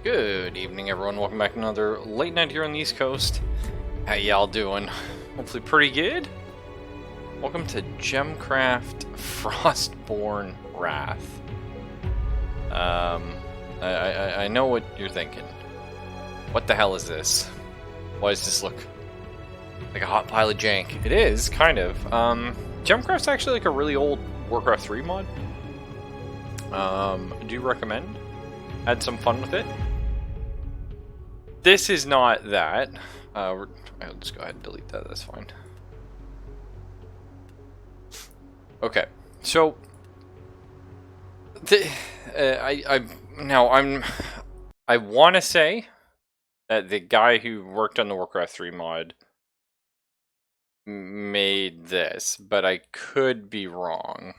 Good evening, everyone. Welcome back to another late night here on the East Coast. How y'all doing? Hopefully pretty good. Welcome to Gemcraft Frostborne Wrath. I know what you're thinking. What the hell is this? Why does this look like a hot pile of jank? It is, kind of. Gemcraft's actually like a really old Warcraft 3 mod. Do recommend. Had some fun with it. This is not that. I'll just go ahead and delete that. That's fine. Okay, so I want to say that the guy who worked on the Warcraft 3 mod made this, but I could be wrong.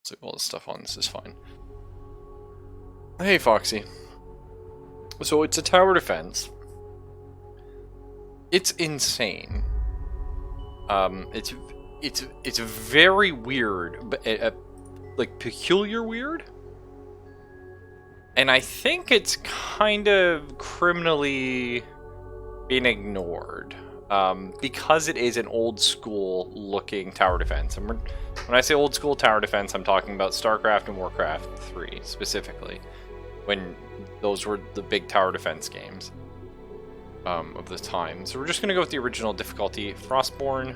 So all this stuff on this is fine. Hey, Foxy. So it's a tower defense. It's insane. It's very weird, but like peculiar weird. And I think it's kind of criminally being ignored. Because it is an old school looking tower defense. And when I say old school tower defense, I'm talking about StarCraft and Warcraft 3 specifically. When those were the big tower defense games of the time. So we're just going to go with the original difficulty, Frostborne.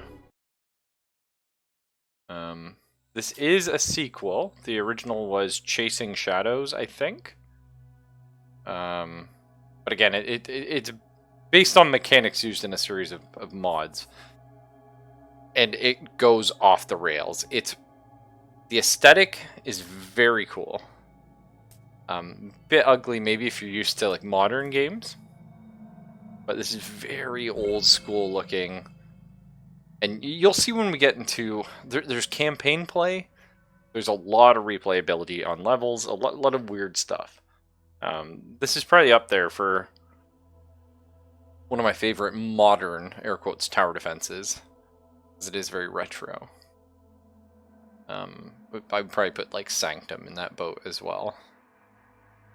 This is a sequel. The original was Chasing Shadows, I think. But again, it's based on mechanics used in a series of mods. And it goes off the rails. The aesthetic is very cool. Bit ugly maybe if you're used to like modern games, but this is very old school looking, and you'll see when we get into there's campaign play. There's a lot of replayability on levels, a lot of weird stuff. This is probably up there for one of my favorite modern air quotes tower defenses, because it is very retro. I'd probably put like Sanctum in that boat as well.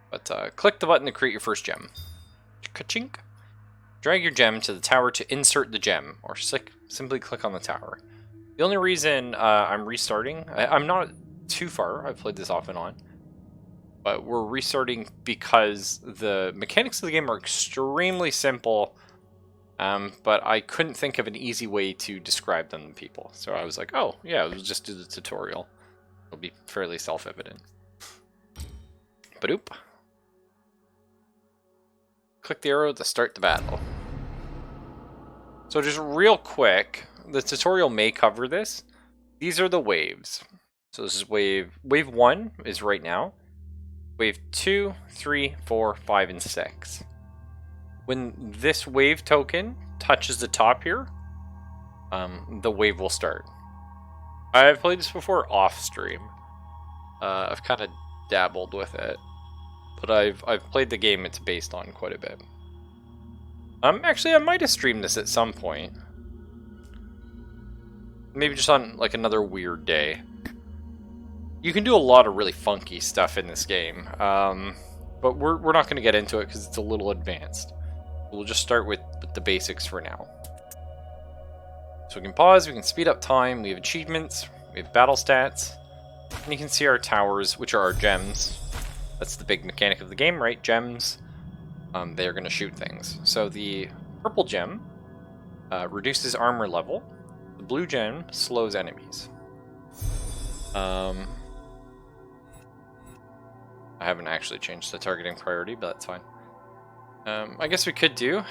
But click the button to create your first gem. Ka-chink. Drag your gem to the tower to insert the gem, or simply click on the tower. The only reason I'm restarting, I'm not too far, I've played this off and on, but we're restarting because the mechanics of the game are extremely simple, but I couldn't think of an easy way to describe them to people. So I was like, oh yeah, we'll just do the tutorial. It'll be fairly self-evident. Ba-doop. Click the arrow to start the battle. So just real quick, the tutorial may cover this. These are the waves. So this is wave 1 is right now. Wave 2, 3, 4, 5, and 6. When this wave token touches the top here, the wave will start. I've played this before off stream. I've kind of dabbled with it. But I've played the game it's based on quite a bit. Actually, I might have streamed this at some point. Maybe just on like another weird day. You can do a lot of really funky stuff in this game, but we're not going to get into it because it's a little advanced. We'll just start with the basics for now. So we can pause, we can speed up time, we have achievements, we have battle stats, and you can see our towers, which are our gems. That's the big mechanic of the game, right? Gems. They are going to shoot things. So the purple gem reduces armor level. The blue gem slows enemies. I haven't actually changed the targeting priority, but that's fine. I guess we could do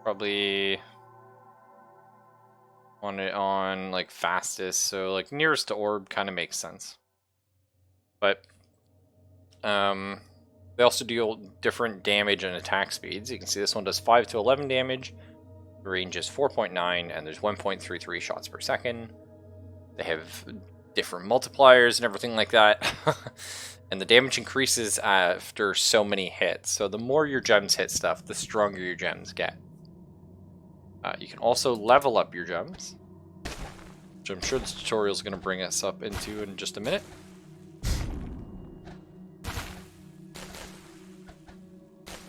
probably want it on like fastest, so like nearest to orb kind of makes sense. But they also deal different damage and attack speeds. You can see this one does 5 to 11 damage. The range is 4.9, and there's 1.33 shots per second. They have different multipliers and everything like that. And the damage increases after so many hits. So the more your gems hit stuff, the stronger your gems get. You can also level up your gems, which I'm sure this tutorial is going to bring us up into in just a minute.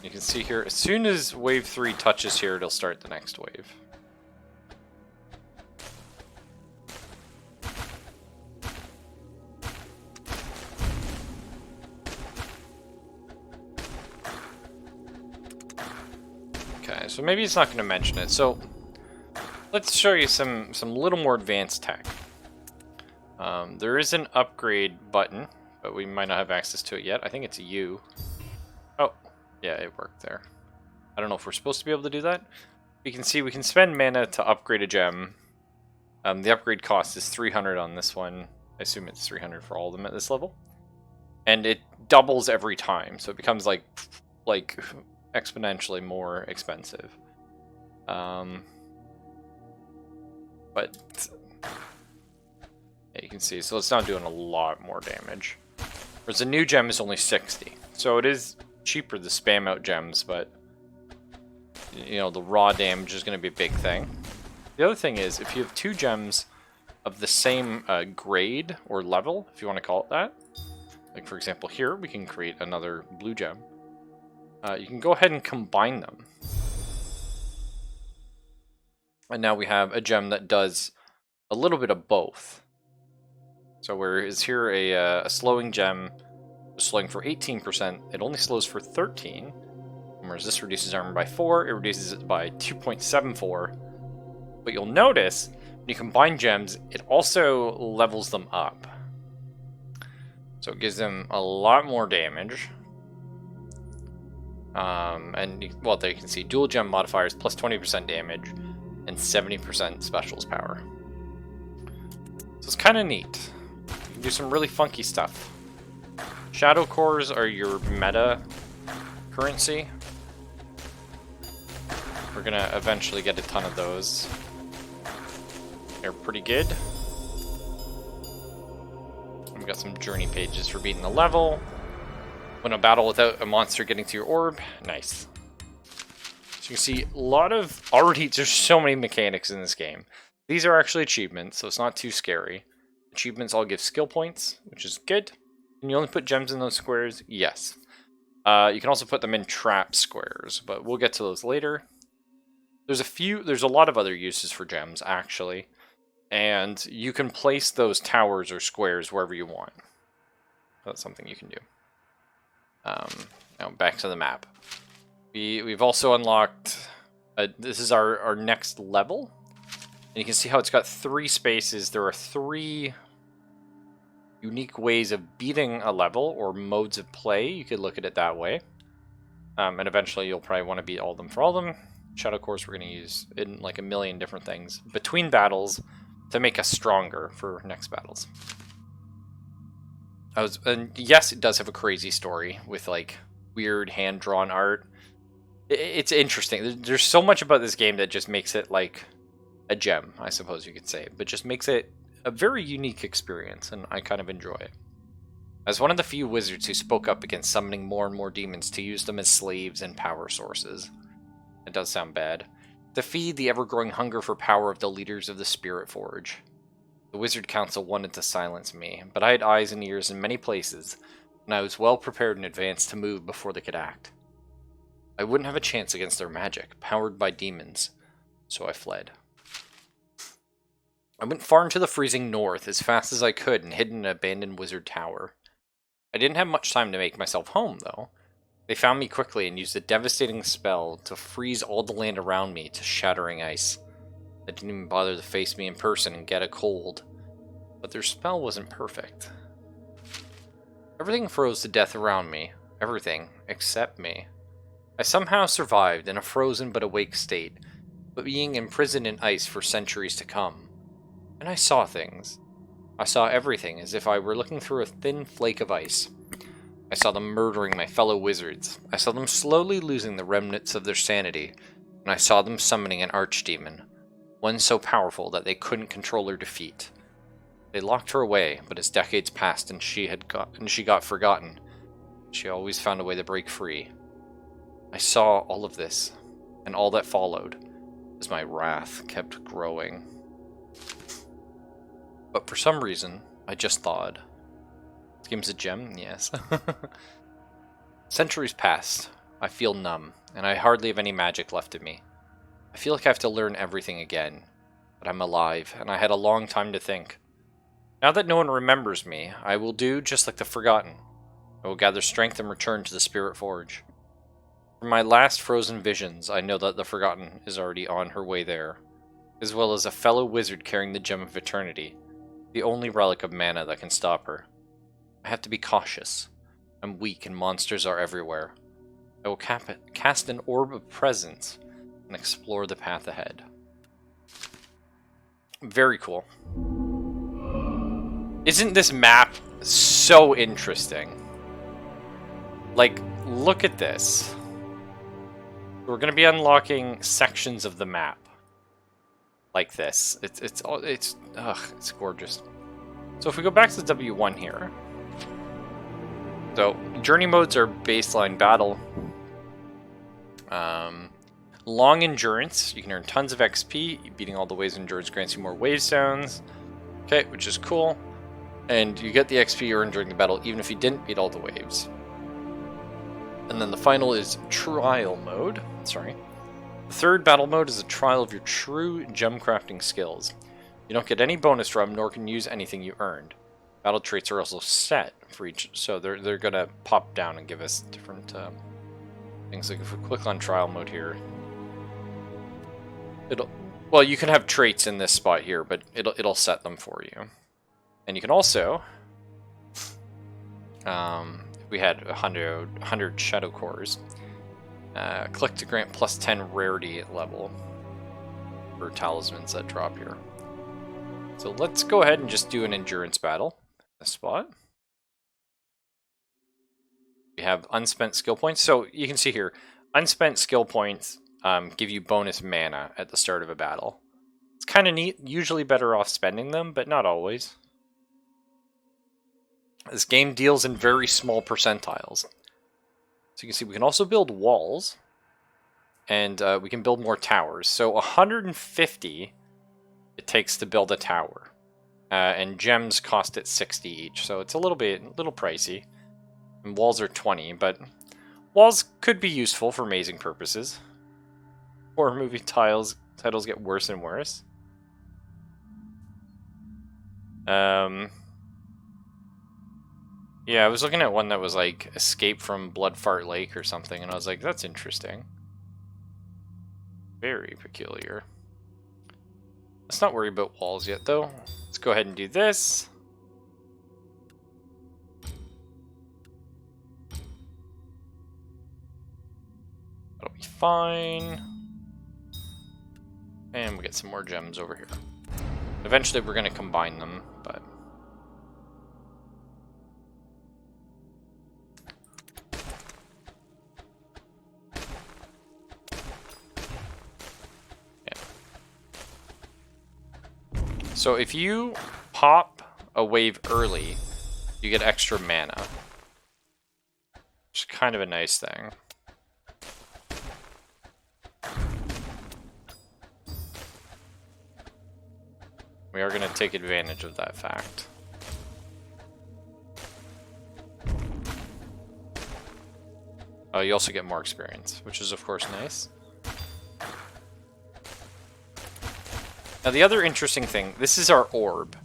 You can see here, as soon as wave 3 touches here, it'll start the next wave. Okay, so maybe it's not going to mention it. So let's show you some little more advanced tech. There is an upgrade button, but we might not have access to it yet. I think it's U. Oh, yeah, it worked there. I don't know if we're supposed to be able to do that. You can see we can spend mana to upgrade a gem. The upgrade cost is 300 on this one. I assume it's 300 for all of them at this level. And it doubles every time, so it becomes like exponentially more expensive. But yeah, you can see, so it's now doing a lot more damage. Whereas the new gem is only 60. So it is cheaper to spam out gems, but you know, the raw damage is going to be a big thing. The other thing is, if you have 2 gems of the same grade or level, if you want to call it that, like for example here, we can create another blue gem. You can go ahead and combine them. And now we have a gem that does a little bit of both. So whereas here a slowing gem is slowing for 18%, it only slows for 13. Whereas this reduces armor by 4, it reduces it by 2.74. But you'll notice, when you combine gems, it also levels them up. So it gives them a lot more damage. Well, there you can see dual gem modifiers plus 20% damage and 70% specials power. So it's kind of neat. You can do some really funky stuff. Shadow cores are your meta currency. We're gonna eventually get a ton of those. They're pretty good. And we got some journey pages for beating the level. Win a battle without a monster getting to your orb. Nice. So you can see a lot of there's so many mechanics in this game. These are actually achievements, so it's not too scary. Achievements all give skill points, which is good. Can you only put gems in those squares? Yes. You can also put them in trap squares, but we'll get to those later. There's a lot of other uses for gems, actually. And you can place those towers or squares wherever you want. That's something you can do. Now back to the map. We've also unlocked, this is our next level. And you can see how it's got 3 spaces. There are 3 unique ways of beating a level, or modes of play. You could look at it that way. And eventually you'll probably want to beat all of them for all of them. Shadow cores we're going to use in like a million different things between battles to make us stronger for next battles. And yes, it does have a crazy story with like weird hand-drawn art. It's interesting. There's so much about this game that just makes it like a gem, I suppose you could say, but just makes it a very unique experience, and I kind of enjoy it. As one of the few wizards who spoke up against summoning more and more demons to use them as slaves and power sources. It does sound bad. To feed the ever-growing hunger for power of the leaders of the Spirit Forge. The Wizard Council wanted to silence me, but I had eyes and ears in many places, and I was well prepared in advance to move before they could act. I wouldn't have a chance against their magic, powered by demons, so I fled. I went far into the freezing north as fast as I could and hid in an abandoned wizard tower. I didn't have much time to make myself home, though. They found me quickly and used a devastating spell to freeze all the land around me to shattering ice. They didn't even bother to face me in person and get a cold. But their spell wasn't perfect. Everything froze to death around me. Everything, except me. I somehow survived in a frozen but awake state, but being imprisoned in ice for centuries to come. And I saw things. I saw everything as if I were looking through a thin flake of ice. I saw them murdering my fellow wizards. I saw them slowly losing the remnants of their sanity, and I saw them summoning an archdemon, one so powerful that they couldn't control or defeat. They locked her away, but as decades passed and she got forgotten, she always found a way to break free. I saw all of this, and all that followed, as my wrath kept growing. But for some reason, I just thawed. This game's a gem? Yes. Centuries passed. I feel numb, and I hardly have any magic left in me. I feel like I have to learn everything again, but I'm alive, and I had a long time to think. Now that no one remembers me, I will do just like the Forgotten. I will gather strength and return to the Spirit Forge. From my last frozen visions, I know that the Forgotten is already on her way there, as well as a fellow wizard carrying the Gem of Eternity, the only relic of mana that can stop her. I have to be cautious. I'm weak and monsters are everywhere. I will cast an Orb of Presence and explore the path ahead. Very cool. Isn't this map so interesting? Like, look at this. We're going to be unlocking sections of the map like this. It's gorgeous. So if we go back to W1 here. So journey modes are baseline battle. Long endurance, you can earn tons of XP. Beating all the waves of endurance grants you more wave zones. Okay, which is cool. And you get the XP you earned during the battle even if you didn't beat all the waves. And then the final is trial mode. Sorry. The third battle mode is a trial of your true gem crafting skills. You don't get any bonus from, nor can use anything you earned. Battle traits are also set for each, so they're gonna pop down and give us different things. Like if we click on trial mode here, well, you can have traits in this spot here, but it'll set them for you. And you can also, if we had 100 shadow cores, click to grant plus 10 rarity level for talismans that drop here. So let's go ahead and just do an endurance battle in this spot. We have unspent skill points. So you can see here, unspent skill points give you bonus mana at the start of a battle. It's kind of neat. Usually better off spending them, but not always. This game deals in very small percentiles. So you can see we can also build walls. And we can build more towers. So 150 it takes to build a tower. And gems cost it 60 each. So it's a little pricey. And walls are 20, but walls could be useful for mazing purposes. Horror movie titles get worse and worse. Yeah, I was looking at one that was like Escape from Bloodfart Lake or something, and I was like, that's interesting. Very peculiar. Let's not worry about walls yet, though. Let's go ahead and do this. That'll be fine. And we'll get some more gems over here. Eventually we're going to combine them, but... So if you pop a wave early, you get extra mana. Which is kind of a nice thing. We are going to take advantage of that fact. Oh, you also get more experience, which is of course nice. Now the other interesting thing, this is our orb.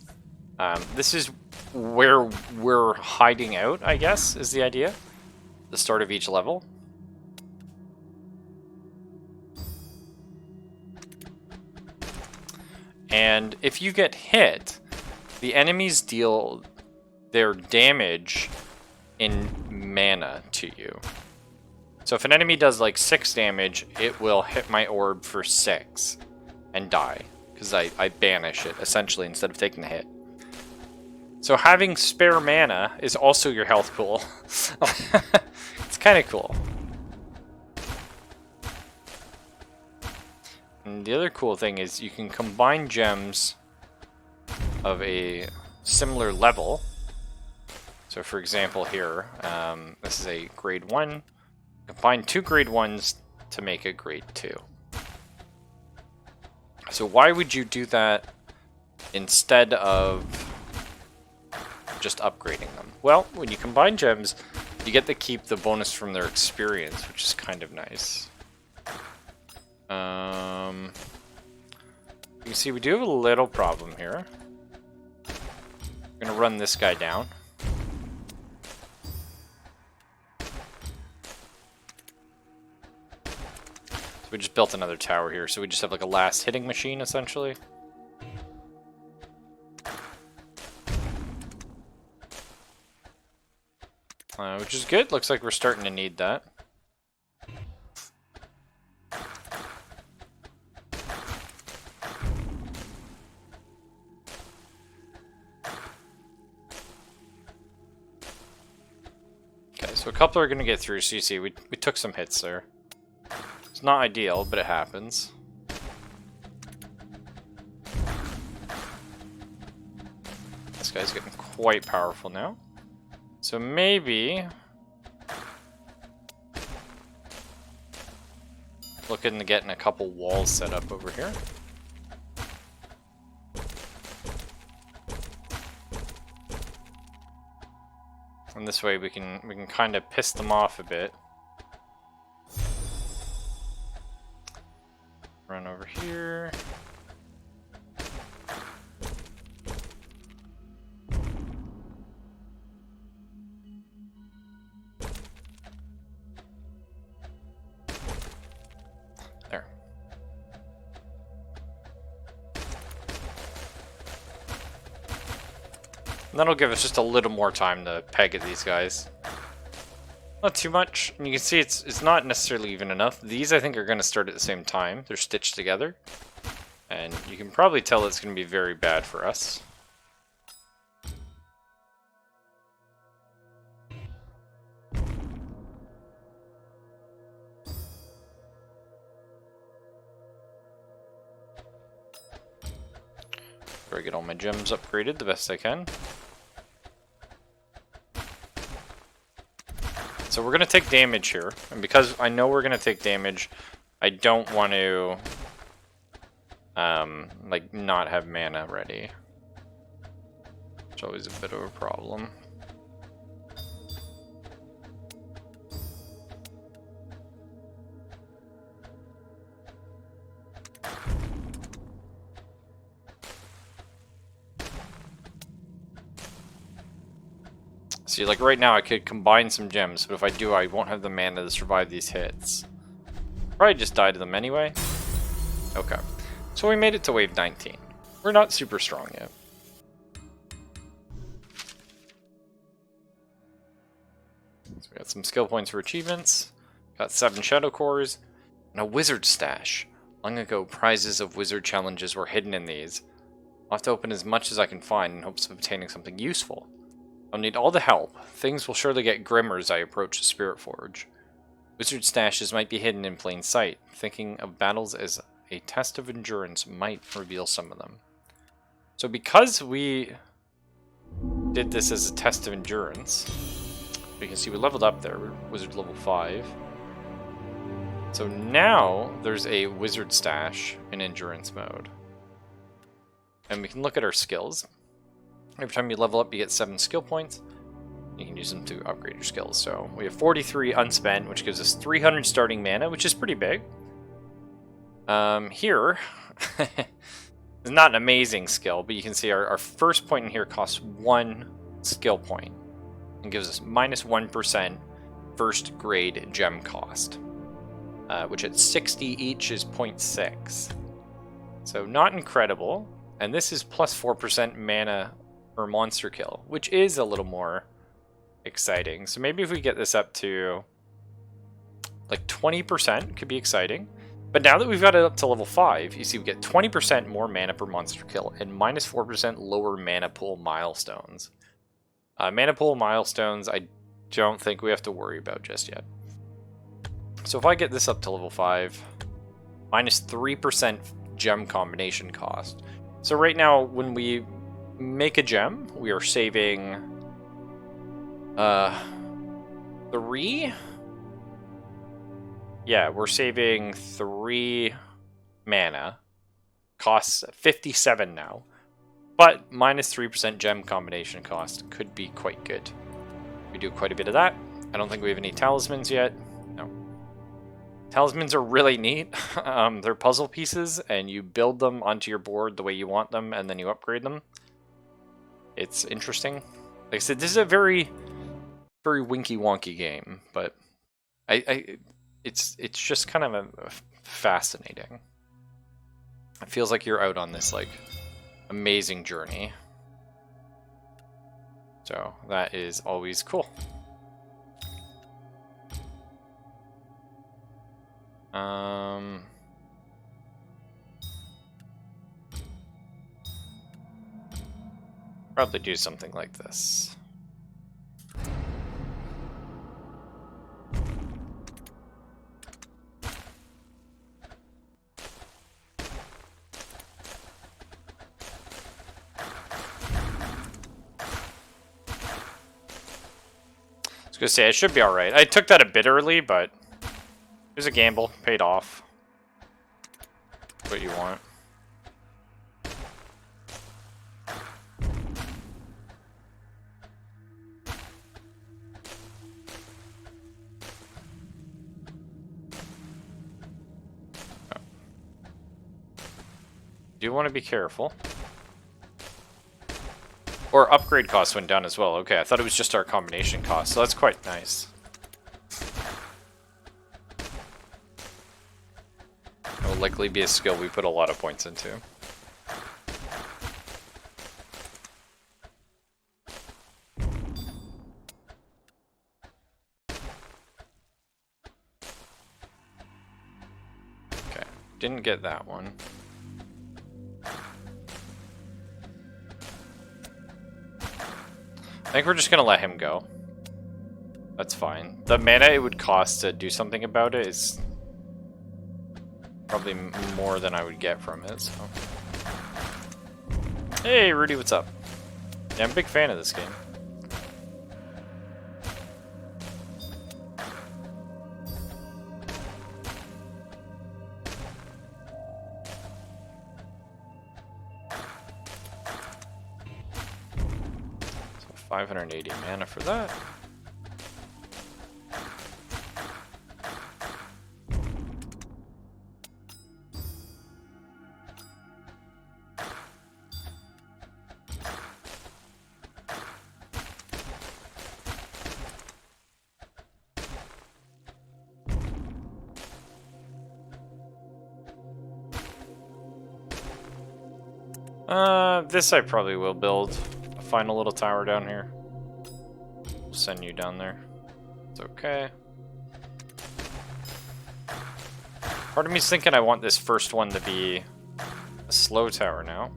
This is where we're hiding out, I guess, is the idea. The start of each level. And if you get hit, the enemies deal their damage in mana to you. So if an enemy does like 6 damage, it will hit my orb for 6 and die. Because I banish it, essentially, instead of taking the hit. So having spare mana is also your health pool. It's kind of cool. And the other cool thing is you can combine gems of a similar level. So for example here, this is a grade 1. Combine 2 grade 1s to make a grade 2. So why would you do that instead of just upgrading them? Well, when you combine gems, You get to keep the bonus from their experience, which is kind of nice. You can see we do have a little problem here. I'm gonna run this guy down. So we just built another tower here, so we just have like a last hitting machine, essentially. Which is good. Looks like we're starting to need that. Okay, so a couple are going to get through, so you see we took some hits there. It's not ideal, but it happens. This guy's getting quite powerful now. So maybe looking to getting a couple walls set up over here. And this way we can kind of piss them off a bit. Run over here. There. And that'll give us just a little more time to peg at these guys. Not too much, and you can see it's not necessarily even enough. These I think are going to start at the same time. They're stitched together. And you can probably tell it's going to be very bad for us. Try to get all my gems upgraded the best I can. So we're going to take damage here, and because I know we're going to take damage, I don't want to, like, not have mana ready. It's always a bit of a problem. See, like right now I could combine some gems, but if I do, I won't have the mana to survive these hits. Probably just die to them anyway. Okay. So we made it to wave 19. We're not super strong yet. So we got some skill points for achievements. Got 7 shadow cores. And a wizard stash. Long ago, prizes of wizard challenges were hidden in these. I'll have to open as much as I can find in hopes of obtaining something useful. I'll need all the help. Things will surely get grimmer as I approach the Spirit Forge. Wizard stashes might be hidden in plain sight. Thinking of battles as a test of endurance might reveal some of them. So because we did this as a test of endurance, you can see we leveled up there. We're Wizard level 5. So now there's a Wizard stash in endurance mode. And we can look at our skills. Every time you level up, you get 7 skill points. You can use them to upgrade your skills. So we have 43 unspent, which gives us 300 starting mana, which is pretty big. Here, it's not an amazing skill, but you can see our first point in here costs 1 skill point and gives us -1% first grade gem cost, which at 60 each is 0.6. So not incredible. And this is plus 4% mana per monster kill, which is a little more exciting. So maybe if we get this up to like 20% could be exciting. But now that we've got it up to level 5, you see we get 20% more mana per monster kill and -4% lower mana pool milestones. Mana pool milestones I don't think we have to worry about just yet. So if I get this up to level 5, -3% gem combination cost. So right now when we make a gem, we are saving 3. Yeah, we're saving 3 mana. Costs 57 now. But -3% gem combination cost could be quite good. We do quite a bit of that. I don't think we have any talismans yet. No. Talismans are really neat. They're puzzle pieces, and you build them onto your board the way you want them, and then you upgrade them. It's interesting. Like I said, this is a very, very winky-wonky game, but it's just kind of fascinating. It feels like you're out on this like amazing journey. So that is always cool. Probably do something like this. I was gonna say, it should be alright. I took that a bit early, but it was a gamble. Paid off. What you want. Do want to be careful. Or upgrade costs went down as well. Okay, I thought it was just our combination cost, so that's quite nice. It will likely be a skill we put a lot of points into. Okay, didn't get that one. I think we're just gonna let him go. That's fine. The mana it would cost to do something about it is probably more than I would get from it, so. Hey, Rudy, what's up? Yeah, I'm a big fan of this game. So 580 mana for that. This I probably will build. A final little tower down here. We'll send you down there. It's okay. Part of me's thinking I want this first one to be a slow tower now.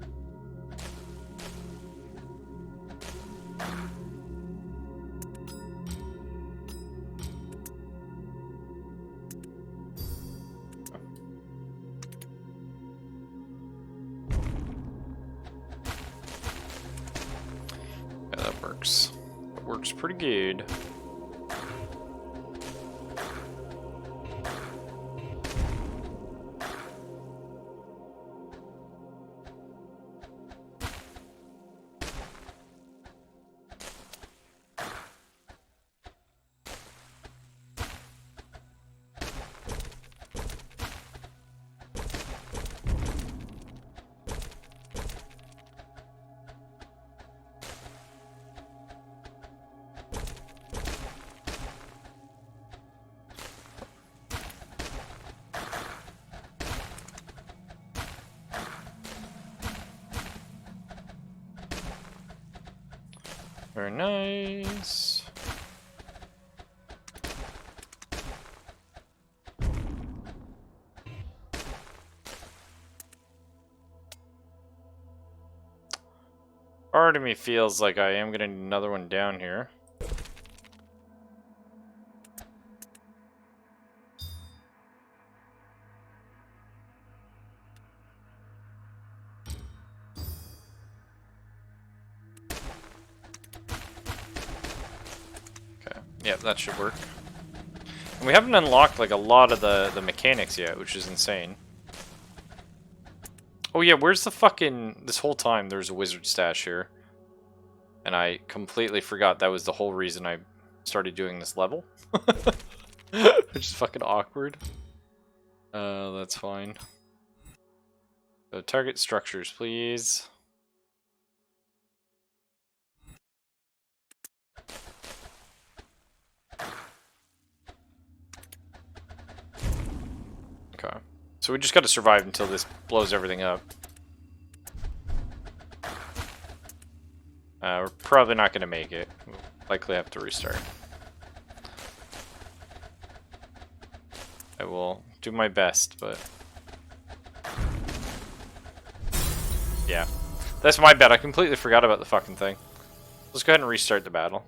It works pretty good. Very nice. Part of me feels like I am gonna need another one down here. Yeah, that should work. And we haven't unlocked like a lot of the mechanics yet, which is insane. Oh yeah, where's the fucking... This whole time there's a wizard stash here. And I completely forgot that was the whole reason I started doing this level. Which is fucking awkward. That's fine. So target structures, please. Okay. So we just gotta survive until this blows everything up. We're probably not gonna make it. We'll likely have to restart. I will do my best, but... yeah. That's my bad. I completely forgot about the fucking thing. Let's go ahead and restart the battle.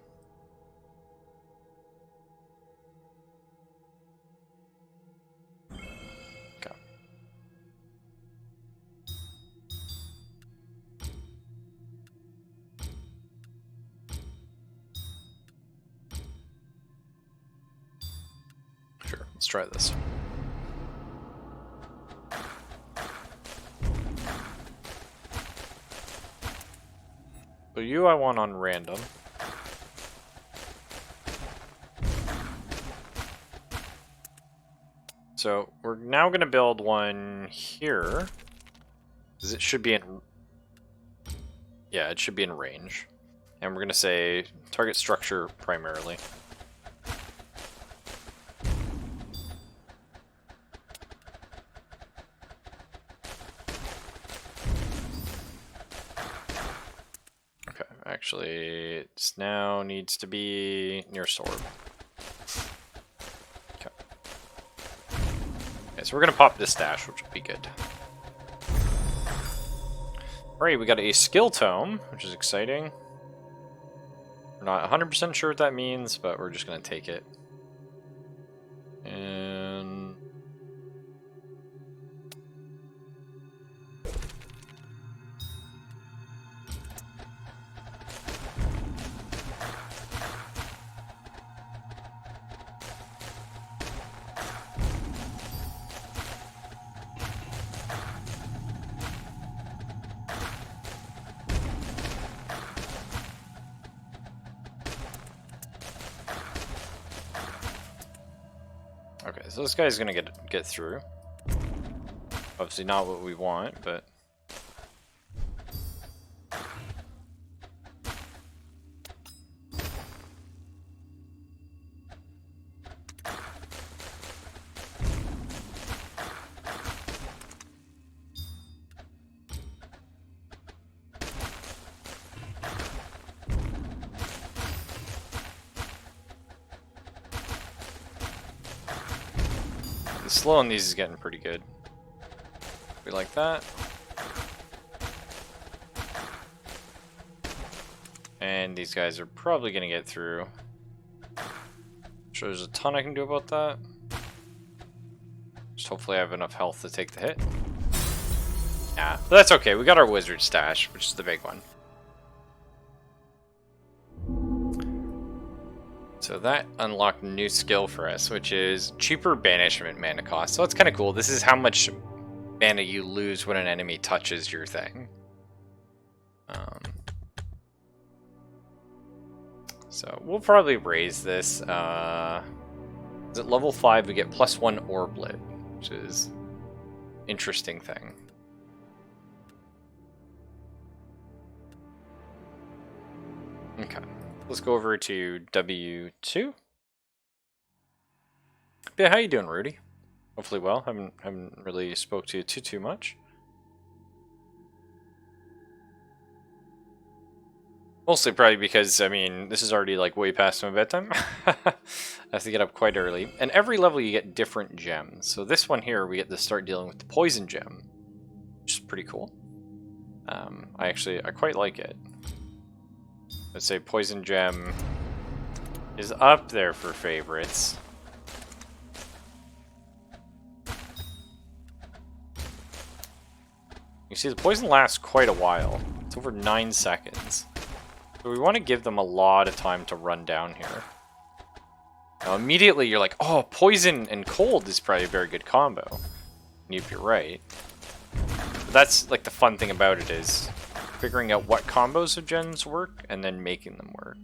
Okay. Sure, let's try this. So you I want on random. So we're now going to build one here. Because it should be in... yeah, it should be in range. And we're going to say target structure primarily. Actually, it now needs to be near sword. Okay. Okay, so we're gonna pop this dash, which will be good. Alright, we got a skill tome, which is exciting. We're not 100% sure what that means, but we're just gonna take it. And... okay, so this guy's gonna get through. Obviously not what we want, but... the slow on these is getting pretty good. We like that. And these guys are probably going to get through. Sure, there's a ton I can do about that. Just hopefully I have enough health to take the hit. Yeah, but that's okay. We got our wizard stash, which is the big one. So that unlocked a new skill for us, which is cheaper banishment mana cost. So it's kind of cool. This is how much mana you lose when an enemy touches your thing. So we'll probably raise this. At level 5 we get +1 orblet, which is interesting thing. Okay. Let's go over to W2. Yeah, how you doing, Rudy? Hopefully well. Haven't really spoke to you too much. Mostly probably because, I mean, this is already like way past my bedtime. I have to get up quite early. And every level you get different gems. So this one here, we get to start dealing with the poison gem, which is pretty cool. I quite like it. Let's say poison gem is up there for favorites. You see, the poison lasts quite a while. It's over 9 seconds. So we want to give them a lot of time to run down here. Now immediately you're like, oh, poison and cold is probably a very good combo. And you'd be right. But that's like the fun thing about it is figuring out what combos of gens work and then making them work.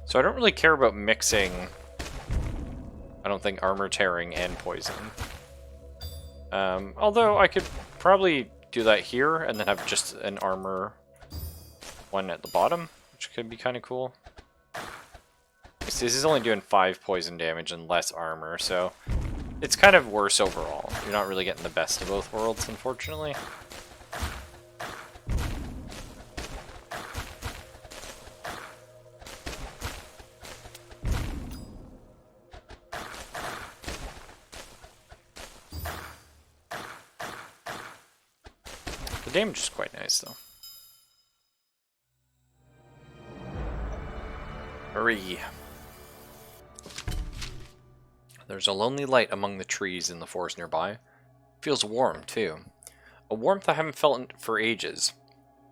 So I don't really care about mixing, I don't think, armor tearing and poison. Although I could probably do that here and then have just an armor one at the bottom, which could be kind of cool. This is only doing 5 poison damage and less armor, so it's kind of worse overall. You're not really getting the best of both worlds, unfortunately. The damage is quite nice, though. Hurry. There's a lonely light among the trees in the forest nearby. It feels warm, too. A warmth I haven't felt for ages.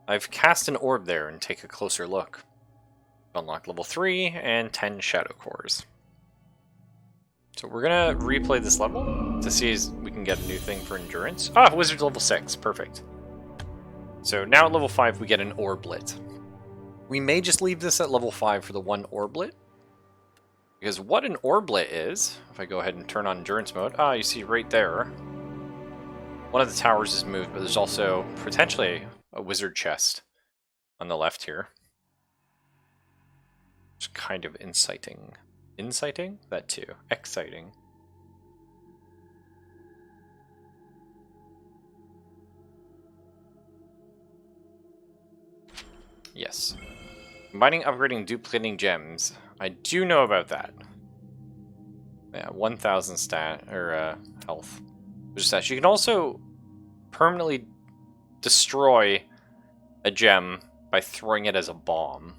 I've cast an orb there and take a closer look. Unlock level 3 and 10 shadow cores. So we're gonna replay this level to see if we can get a new thing for endurance. Ah, wizard's level 6, perfect. So now at level 5 we get an orblet. We may just leave this at level 5 for the one orblet. Because what an orblet is, if I go ahead and turn on endurance mode, you see right there, one of the towers is moved, but there's also potentially a wizard chest on the left here. It's kind of inciting. Inciting? That too. Exciting. Yes. Combining, upgrading, duplicating gems. I do know about that. Yeah, 1,000 stat, or health. Which stats. You can also permanently destroy a gem by throwing it as a bomb.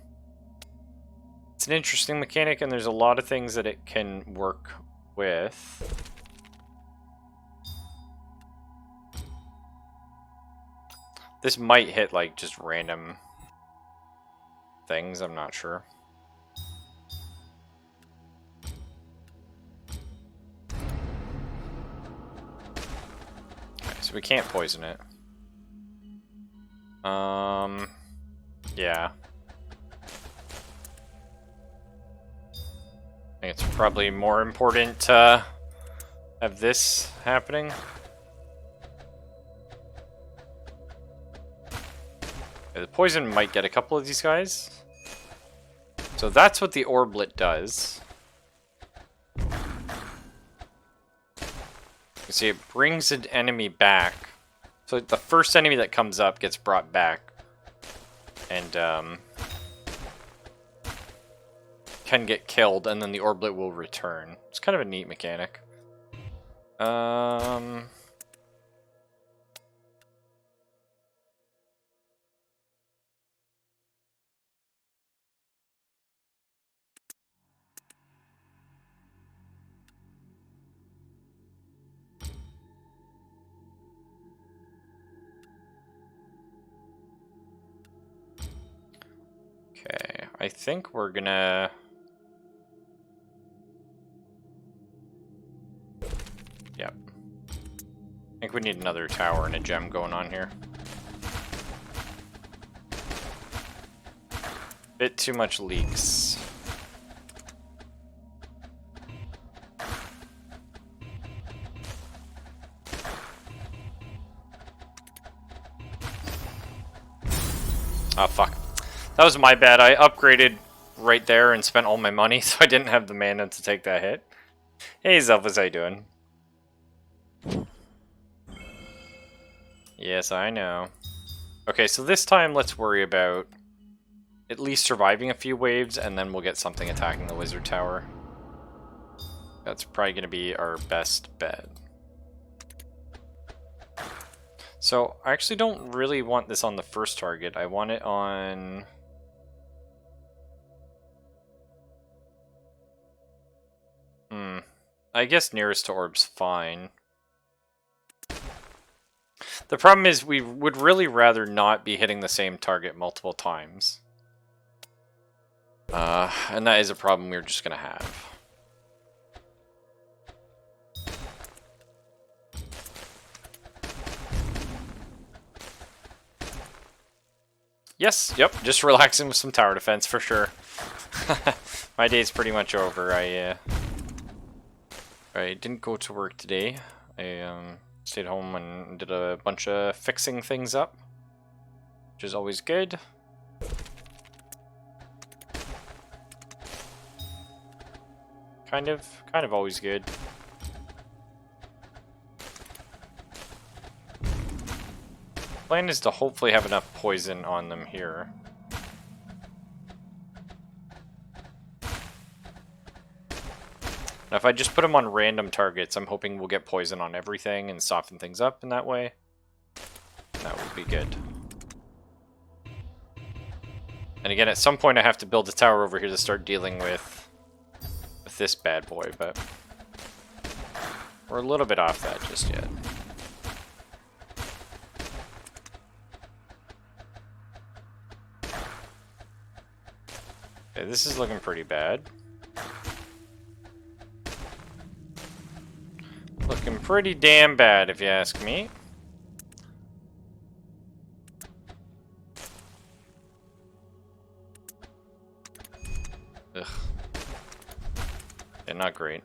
It's an interesting mechanic, and there's a lot of things that it can work with. This might hit, like, just random things, I'm not sure. Okay, so we can't poison it. Yeah. I think it's probably more important to have this happening. Okay, the poison might get a couple of these guys. So that's what the orblet does. You see, it brings an enemy back. So the first enemy that comes up gets brought back. And can get killed, and then the orblet will return. It's kind of a neat mechanic. Okay, I think we're gonna... Yep. I think we need another tower and a gem going on here. Bit too much leaks. Oh, fuck. That was my bad. I upgraded right there and spent all my money, so I didn't have the mana to take that hit. Hey, Zelfas, how you doing? Yes, I know. Okay, so this time let's worry about at least surviving a few waves, and then we'll get something attacking the wizard tower. That's probably going to be our best bet. So, I actually don't really want this on the first target. I want it on... I guess nearest to orb's fine. The problem is we would really rather not be hitting the same target multiple times. And that is a problem we're just gonna have. Yes, yep, just relaxing with some tower defense for sure. My day's pretty much over. I didn't go to work today. I stayed home and did a bunch of fixing things up, which is always good. Kind of always good. Plan is to hopefully have enough poison on them here. Now, if I just put them on random targets, I'm hoping we'll get poison on everything and soften things up in that way. That would be good. And again, at some point I have to build a tower over here to start dealing with this bad boy, but we're a little bit off that just yet. Okay, this is looking pretty bad. Looking pretty damn bad, if you ask me. Ugh. Yeah, not great.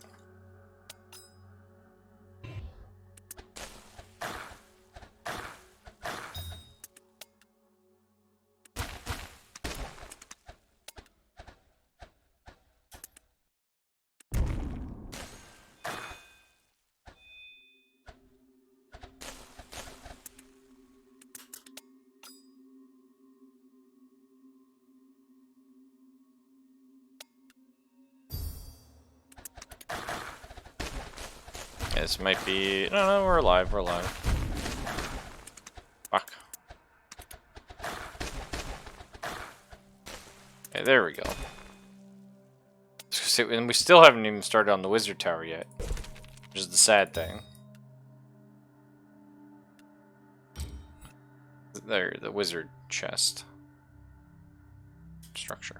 This might be... No, we're alive, we're alive. Fuck. Okay, there we go. And we still haven't even started on the wizard tower yet, which is the sad thing. There, the wizard chest. Structure.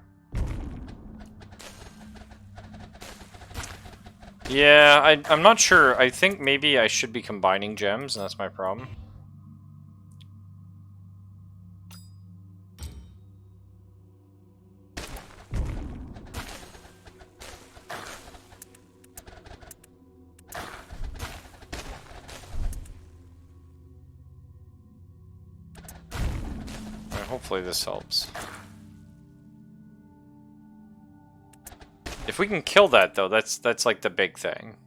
Yeah, I'm not sure. I think maybe I should be combining gems, and that's my problem. Alright, hopefully this helps. If we can kill that, though, that's like the big thing.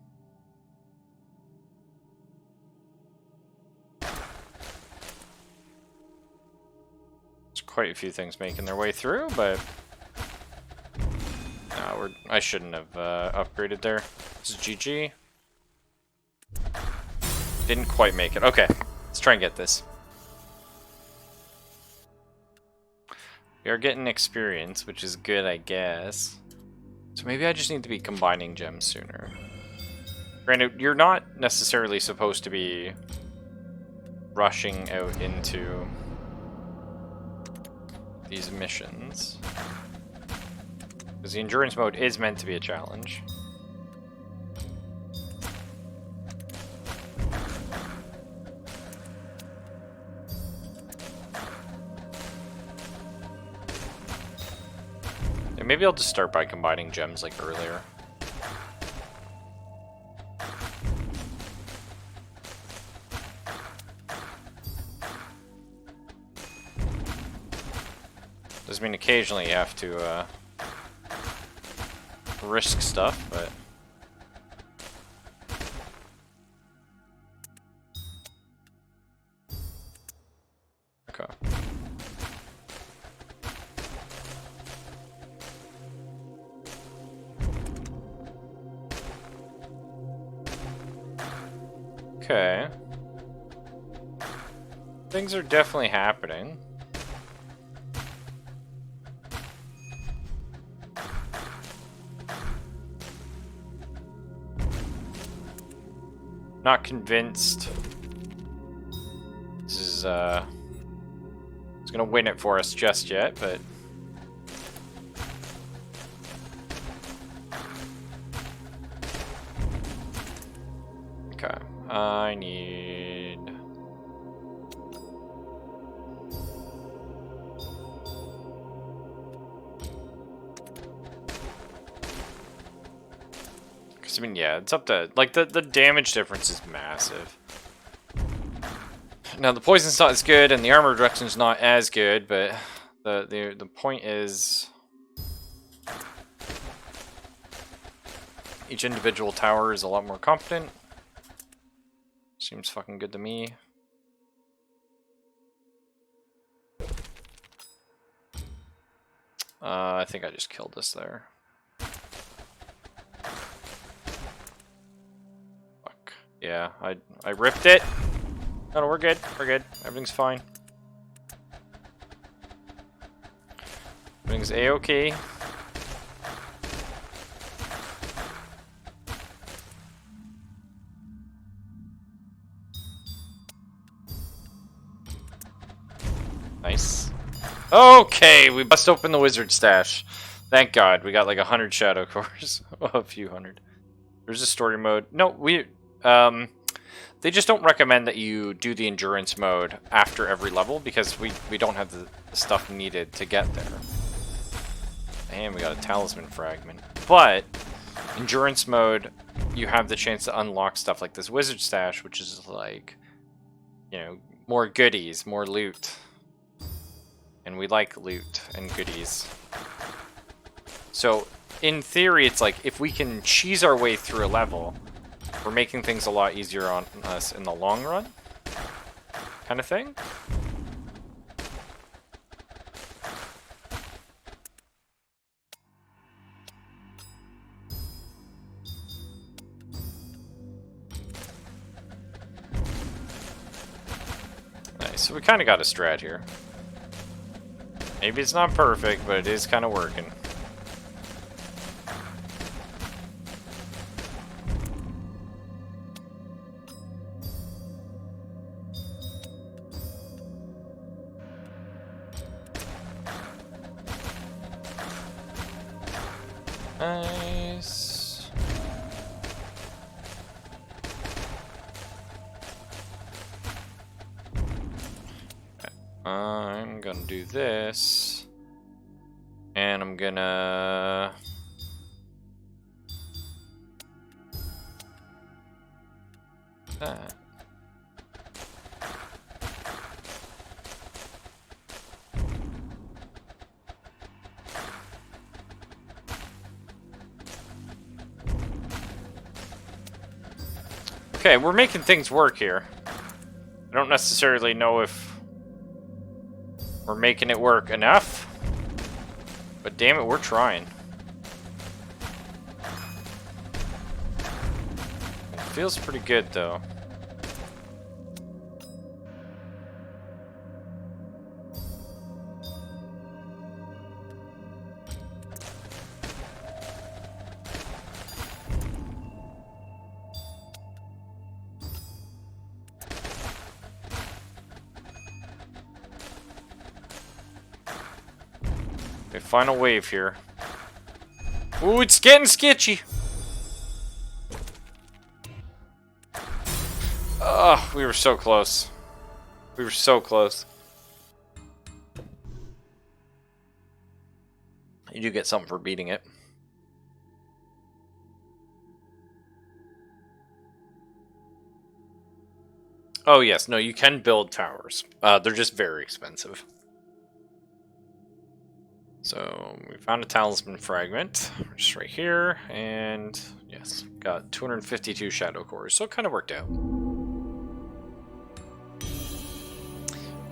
There's quite a few things making their way through, but no, I shouldn't have upgraded there. This is GG. Didn't quite make it. Okay, let's try and get this. We are getting experience, which is good, I guess. So maybe I just need to be combining gems sooner. Granted, you're not necessarily supposed to be rushing out into these missions, because the endurance mode is meant to be a challenge. Maybe I'll just start by combining gems like earlier. Does mean occasionally you have to risk stuff, but okay. Okay. Things are definitely happening. Not convinced this is it's gonna win it for us just yet, but okay. I need I mean, yeah, it's up to, like, the damage difference is massive. Now, the poison's not as good, and the armor reduction's not as good, but the point is... each individual tower is a lot more competent. Seems fucking good to me. I think I just killed this there. Fuck. Yeah, I ripped it. No, we're good. We're good. Everything's fine. Everything's A-okay. Nice. Okay, we bust open the wizard stash. Thank God, we got like 100 shadow cores. A few hundred. There's a story mode. No, they just don't recommend that you do the endurance mode after every level because we don't have the stuff needed to get there. And we got a Talisman Fragment. But endurance mode, you have the chance to unlock stuff like this wizard stash, which is like, you know, more goodies, more loot. And we like loot and goodies. So, in theory, it's like, if we can cheese our way through a level, we're making things a lot easier on us in the long run. Kind of thing. Nice, so we kind of got a strat here. Maybe it's not perfect, but it is kind of working. Nice. Okay. I'm gonna do this, and I'm gonna that. Okay, we're making things work here. I don't necessarily know if we're making it work enough, but damn it, we're trying. It feels pretty good, though. Okay, final wave here. Ooh, it's getting sketchy. Oh, we were so close. We were so close. You do get something for beating it. Oh yes, no, you can build towers. They're just very expensive. So we found a Talisman Fragment, just right here, and yes, got 252 shadow cores, so it kind of worked out.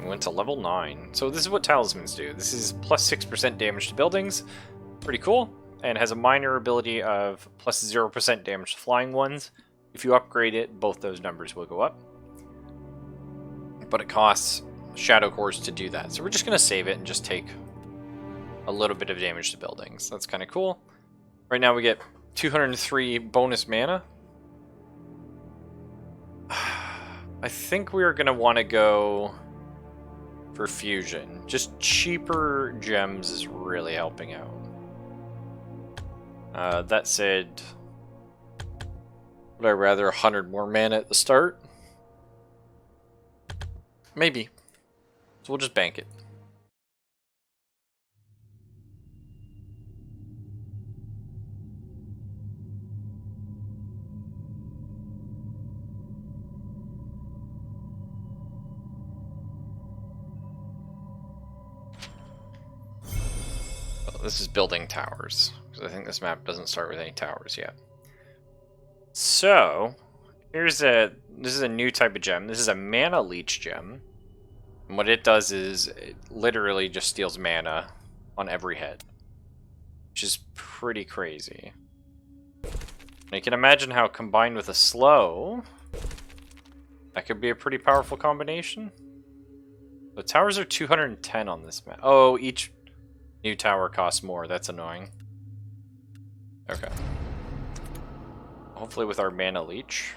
We went to level 9. So this is what talismans do. This is plus 6% damage to buildings, pretty cool, and has a minor ability of plus 0% damage to flying ones. If you upgrade it, both those numbers will go up. But it costs shadow cores to do that, so we're just going to save it and just take a little bit of damage to buildings. That's kind of cool. Right now we get 203 bonus mana. I think we are going to want to go for fusion. Just cheaper gems is really helping out. That said, would I rather 100 more mana at the start? Maybe. So we'll just bank it. this is building towers, because I think this map doesn't start with any towers yet. So, this is a new type of gem. This is a mana leech gem. And what it does is, it literally just steals mana on every head. Which is pretty crazy. And you can imagine how combined with a slow, that could be a pretty powerful combination. The towers are 210 on this map. Oh, each new tower costs more. That's annoying. Okay. Hopefully with our mana leech.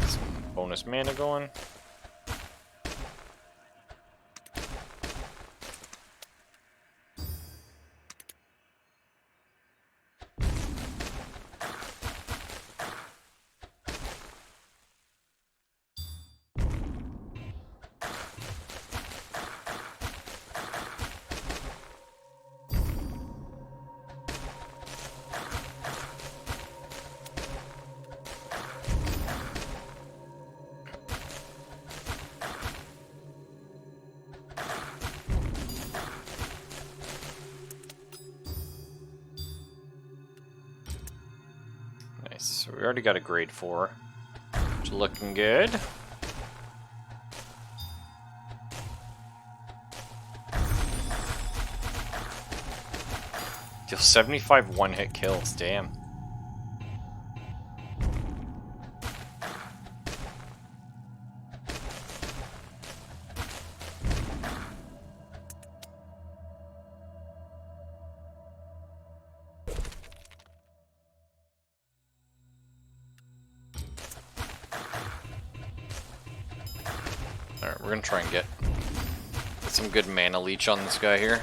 Some bonus mana going. So we already got a grade 4, which is looking good. Deal 75 one-hit kills, damn. Alright, we're gonna try and get some good mana leech on this guy here.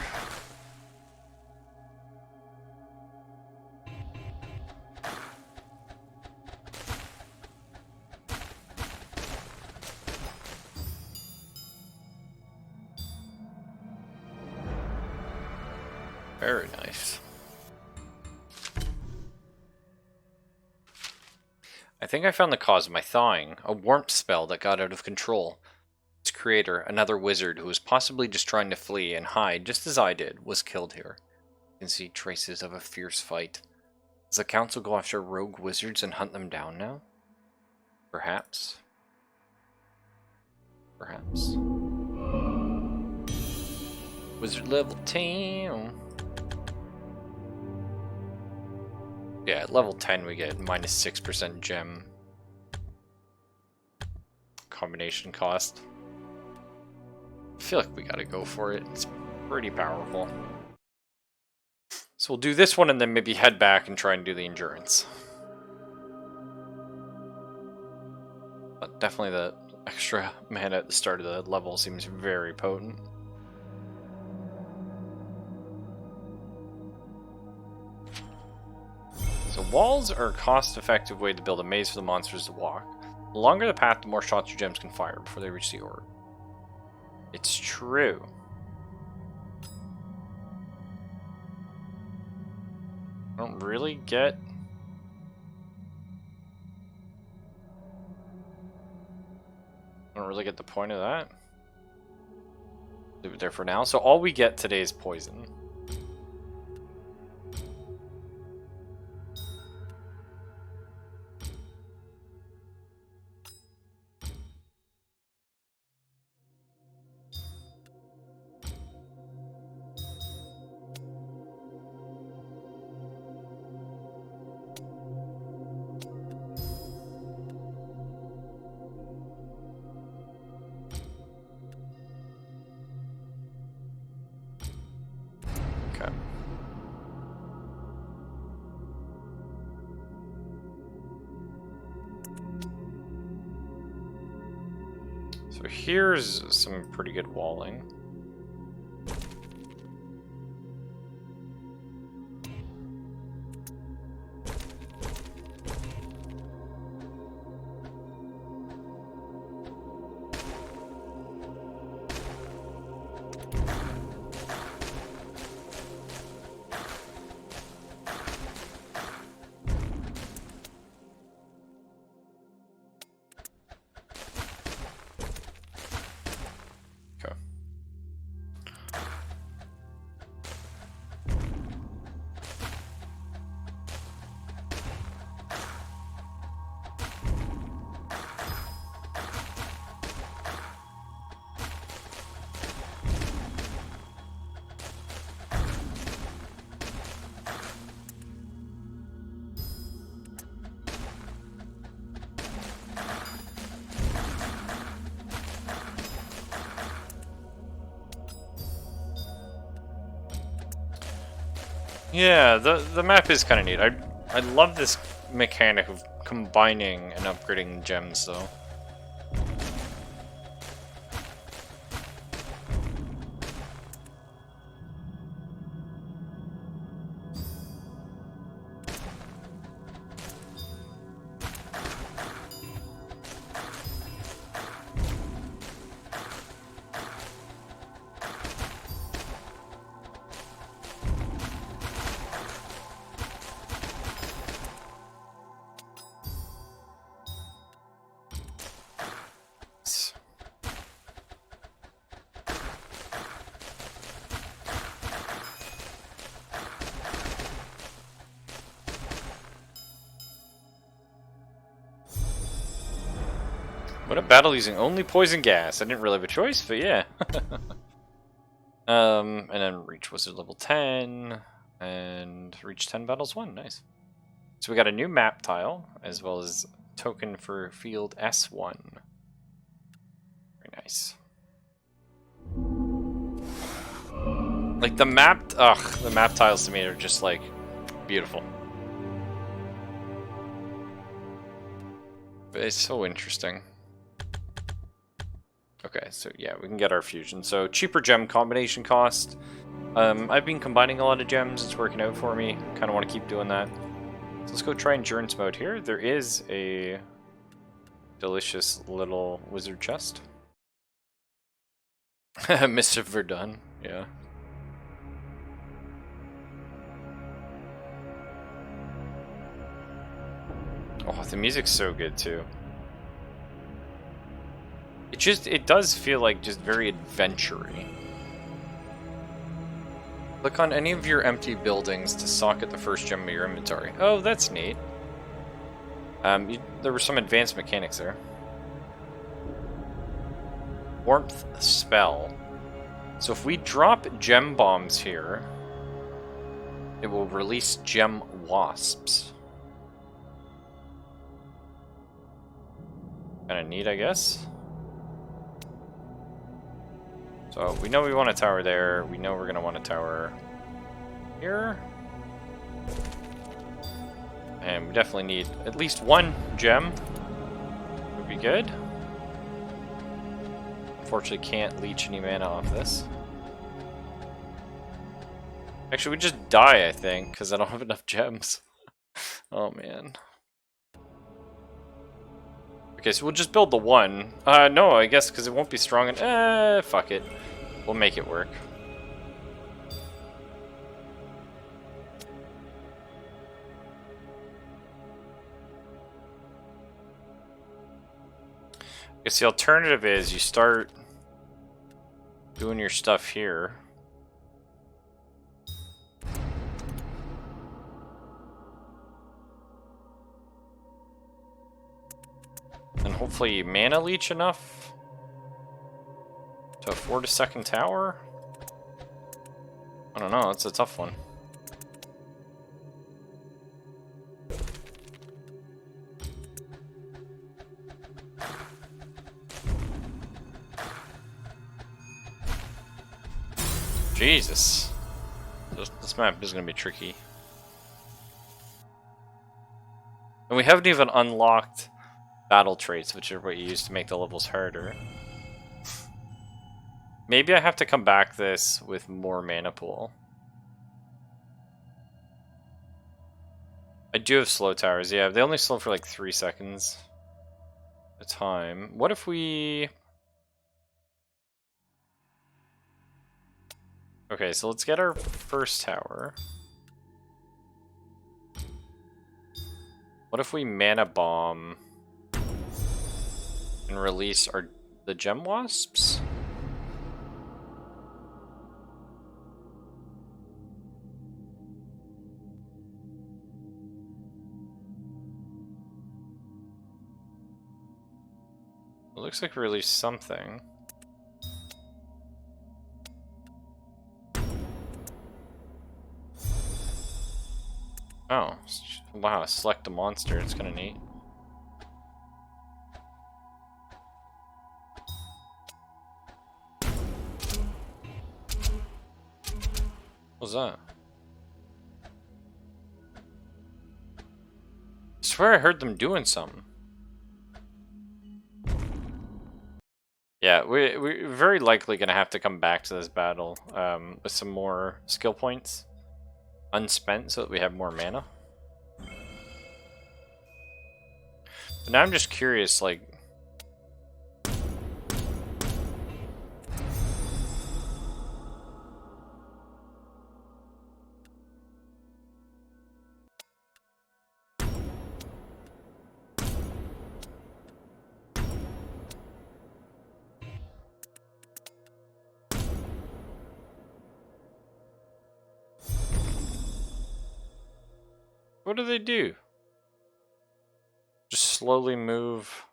Very nice. I think I found the cause of my thawing, a warmth spell that got out of control. Its creator, another wizard who was possibly just trying to flee and hide just as I did, was killed here. You can see traces of a fierce fight. Does the council go after rogue wizards and hunt them down now? Perhaps. Perhaps. Wizard level 10. Yeah, at level 10 we get minus 6% gem combination cost. I feel like we gotta go for it. It's pretty powerful. So we'll do this one and then maybe head back and try and do the endurance. But definitely the extra mana at the start of the level seems very potent. So walls are a cost-effective way to build a maze for the monsters to walk. The longer the path, the more shots your gems can fire before they reach the orb. It's true. I don't really get... the point of that. Leave it there for now. So all we get today is poison. So here's some pretty good walling. Yeah, the map is kind of neat. I love this mechanic of combining and upgrading gems, though. What a battle using only poison gas. I didn't really have a choice, but yeah. And then reach wizard level 10, and reach 10 battles 1. Nice. So we got a new map tile, as well as token for field S1. Very nice. Like the map tiles to me are just like beautiful. But it's so interesting. Okay, so yeah, we can get our fusion. So cheaper gem combination cost. I've been combining a lot of gems. It's working out for me. Kind of want to keep doing that. So let's go try endurance mode here. There is a delicious little wizard chest. Mr. Verdun, yeah. Oh, the music's so good too. It does feel like just very adventure-y. Click on any of your empty buildings to socket the first gem of your inventory. Oh, that's neat. There were some advanced mechanics there. Warmth spell. So if we drop gem bombs here, it will release gem wasps. Kind of neat, I guess. So we know we want a tower there. We know we're going to want a tower here. And we definitely need at least one gem. Would be good. Unfortunately, can't leech any mana off this. Actually, we just die, I think, because I don't have enough gems. Oh, man. Okay, so we'll just build the one. No, I guess because it won't be strong. And fuck it. We'll make it work. I guess the alternative is you start doing your stuff here. And hopefully mana leech enough to afford a second tower? I don't know, it's a tough one. Jesus. This map is going to be tricky. And we haven't even unlocked battle traits, which are what you use to make the levels harder. Maybe I have to come back this with more mana pool. I do have slow towers, yeah. They only slow for like 3 seconds at a time. What if we... Okay, so let's get our first tower. What if we mana bomb and release the gem wasps? It looks like we released something. Oh, wow, select a monster, it's kinda neat. What was that? swear I heard them doing something. Yeah, we're very likely going to have to come back to this battle with some more skill points unspent so that we have more mana. But now I'm just curious, like... What do they do? Just slowly move.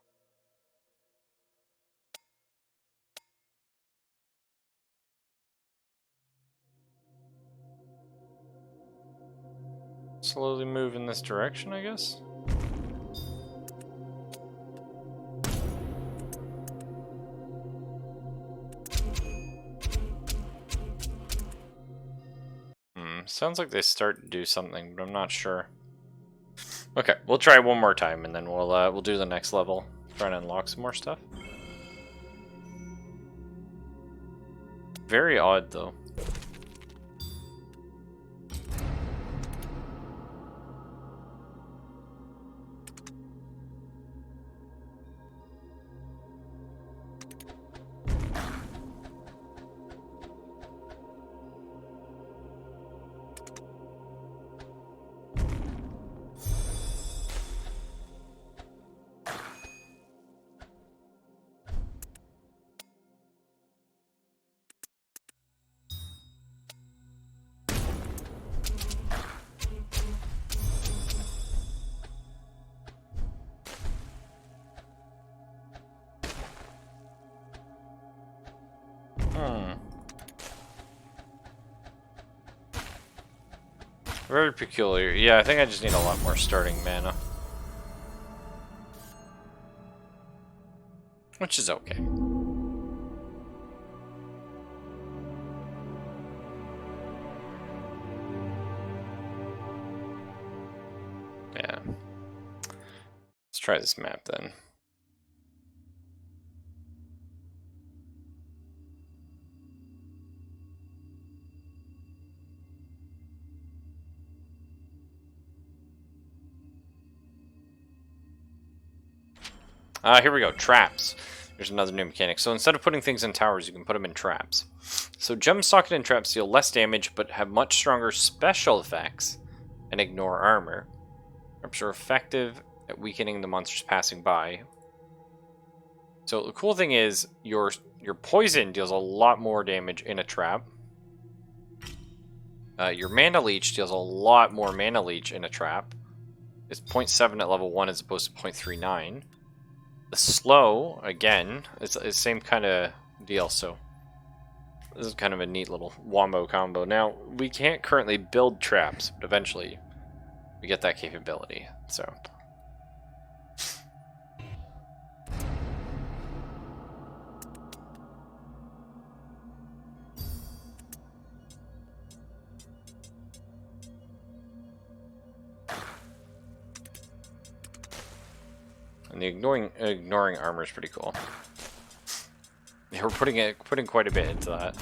Slowly move in this direction, I guess? Sounds like they start to do something, but I'm not sure. Okay, we'll try it one more time, and then we'll do the next level. Try and unlock some more stuff. Very odd, though. Very peculiar. Yeah, I think I just need a lot more starting mana. Which is okay. Yeah. Let's try this map then. Here we go, traps. There's another new mechanic. So instead of putting things in towers, you can put them in traps. So gem socket and traps deal less damage, but have much stronger special effects and ignore armor. Traps are effective at weakening the monsters passing by. So the cool thing is, your poison deals a lot more damage in a trap. Your mana leech deals a lot more mana leech in a trap. It's 0.7 at level 1 as opposed to 0.39. The slow, again, is the same kind of deal, so this is kind of a neat little wombo combo. Now, we can't currently build traps, but eventually we get that capability, so... And the ignoring armor is pretty cool. Yeah, we're putting quite a bit into that.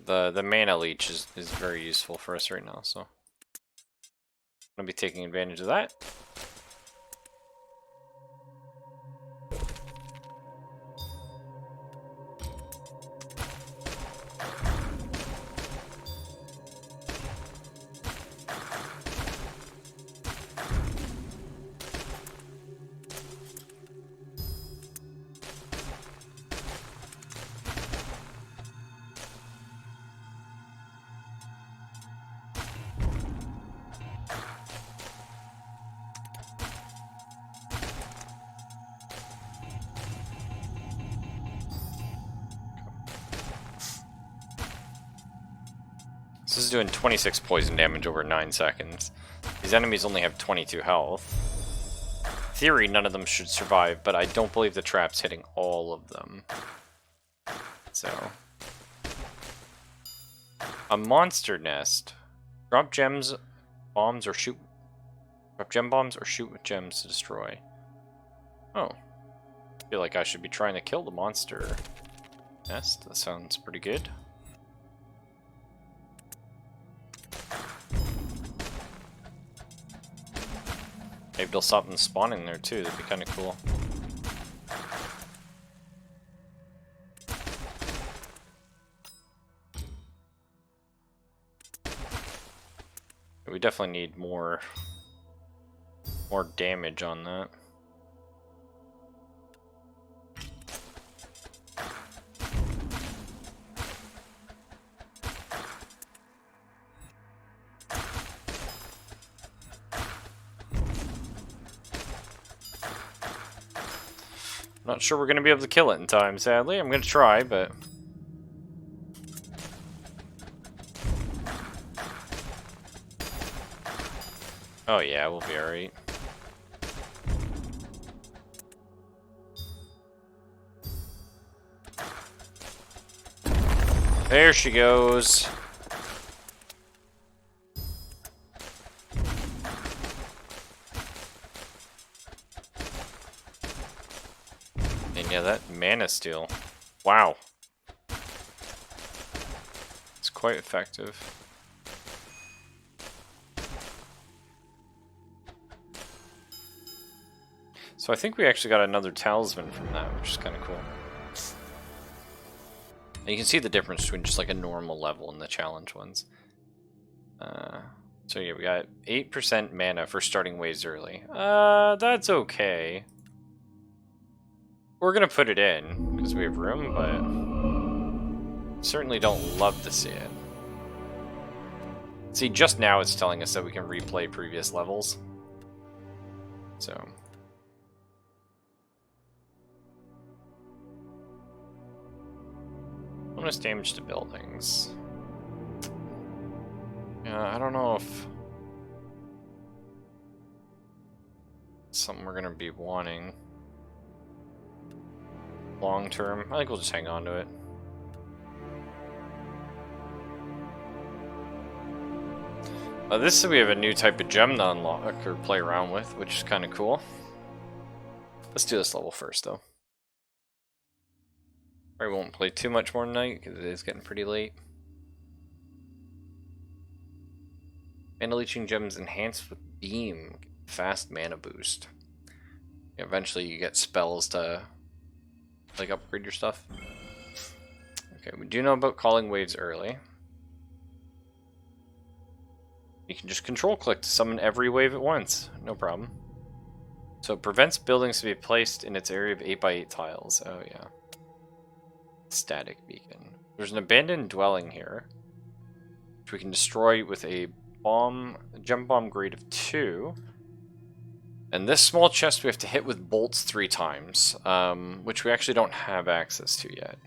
The mana leech is very useful for us right now, so I'm gonna be taking advantage of that. This is doing 26 poison damage over 9 seconds. These enemies only have 22 health. In theory, none of them should survive, but I don't believe the trap's hitting all of them. So... A monster nest Drop gems, bombs, or shoot. Drop gem bombs or shoot with gems to destroy. Oh. I feel like I should be trying to kill the monster nest. That sounds pretty good. Maybe there'll stop them spawning there too. That'd be kind of cool. We definitely need more damage on that. Not sure we're going to be able to kill it in time, sadly. I'm going to try, but... Oh yeah, we'll be alright. There she goes. And yeah, that mana steal. Wow. It's quite effective. So I think we actually got another talisman from that, which is kind of cool. And you can see the difference between just like a normal level and the challenge ones. So yeah, we got 8% mana for starting waves early. That's okay. We're gonna put it in because we have room, but certainly don't love to see it. See, just now it's telling us that we can replay previous levels. So. Bonus damage to buildings. Yeah, I don't know if it's something we're gonna be wanting long term. I think we'll just hang on to it. This we have a new type of gem to unlock or play around with, which is kind of cool. Let's do this level first, though. Probably won't play too much more tonight because it is getting pretty late. Mana leeching gems enhanced with beam, fast mana boost. Eventually, you get spells to like upgrade your stuff. Okay, we do know about calling waves early. You can just control click to summon every wave at once, no problem. So it prevents buildings to be placed in its area of 8x8 tiles. Oh yeah. Static beacon. There's an abandoned dwelling here, which we can destroy with a bomb, gem bomb grade of 2. And this small chest we have to hit with bolts 3 times, which we actually don't have access to yet.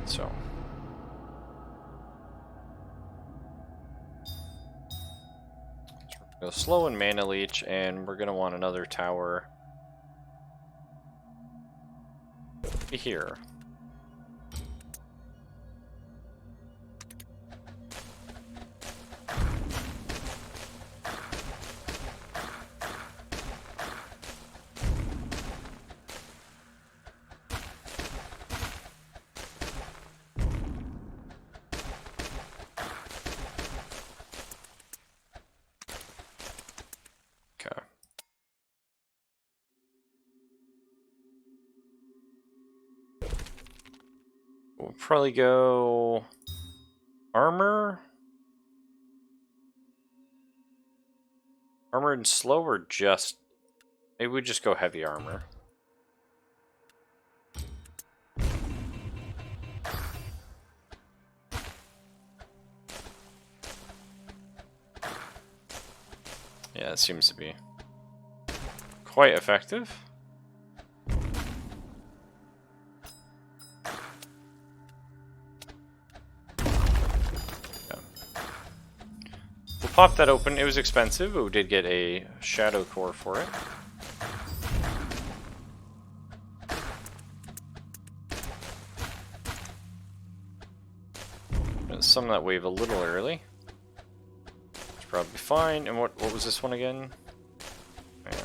So. Go slow and mana leech, and we're gonna want another tower here. Okay. We'll probably go armor. Armor and slow, or just maybe we just go heavy armor. Yeah, it seems to be quite effective. We'll pop that open. It was expensive, but we did get a shadow core for it. some of that wave a little early. It's probably fine. And what was this one again? Yeah.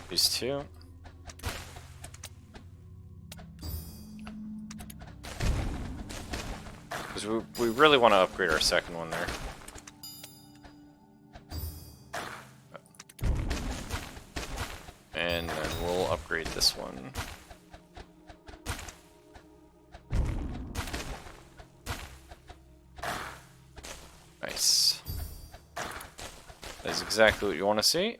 These two. Because we really want to upgrade our second one there. And then we'll upgrade this one. Nice. That's exactly what you want to see.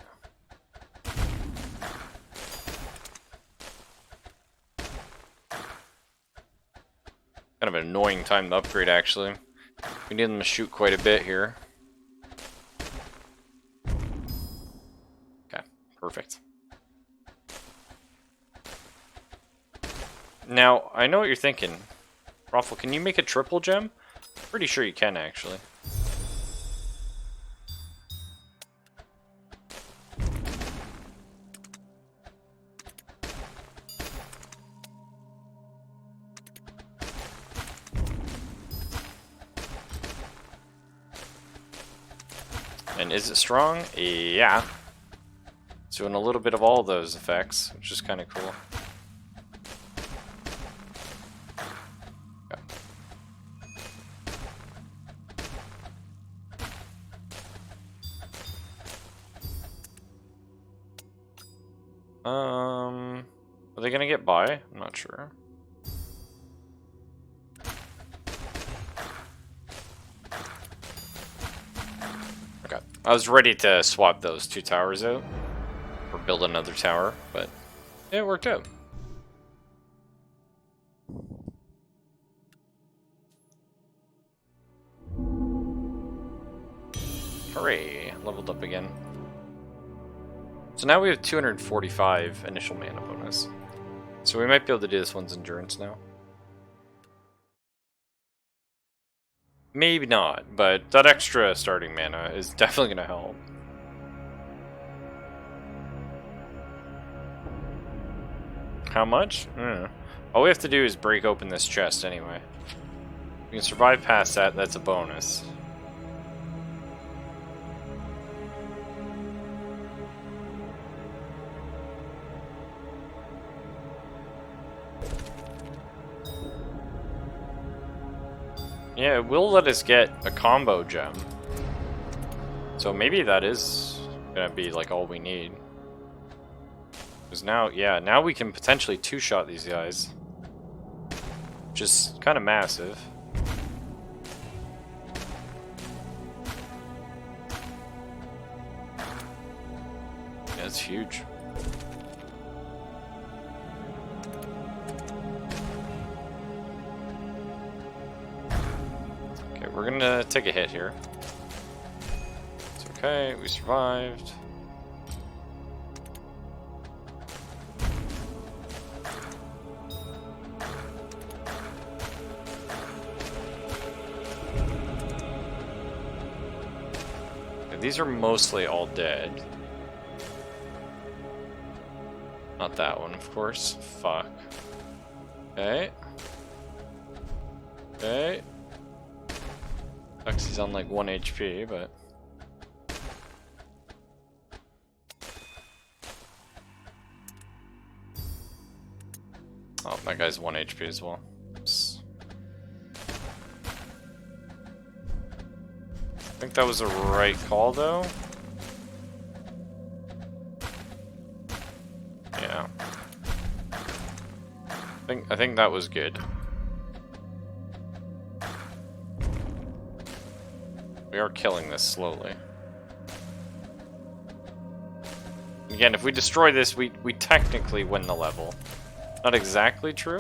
Kind of an annoying time to upgrade, actually. We need them to shoot quite a bit here. Okay, perfect. Now, I know what you're thinking. Raffle, can you make a triple gem? Pretty sure you can, actually. And is it strong? Yeah. It's doing a little bit of all those effects, which is kind of cool. Are they gonna get by? I'm not sure. Okay. I was ready to swap those two towers out. Or build another tower, but it worked out. Hooray! Leveled up again. So now we have 245 initial mana bonus. So we might be able to do this one's endurance now. Maybe not, but that extra starting mana is definitely going to help. How much? All we have to do is break open this chest anyway. We can survive past that, that's a bonus. Yeah, it will let us get a combo gem. So maybe that is gonna be like all we need. Because now, yeah, now we can potentially two-shot these guys. Which is kind of massive. Yeah, it's huge. We're gonna take a hit here. It's okay, we survived. Okay, these are mostly all dead. Not that one, of course. Fuck. Okay. Okay. Sucks he's on like 1 HP, but... Oh, that guy's 1 HP as well. Oops. I think that was the right call, though. Yeah. I think that was good. We are killing this slowly. Again, if we destroy this, we technically win the level. Not exactly true.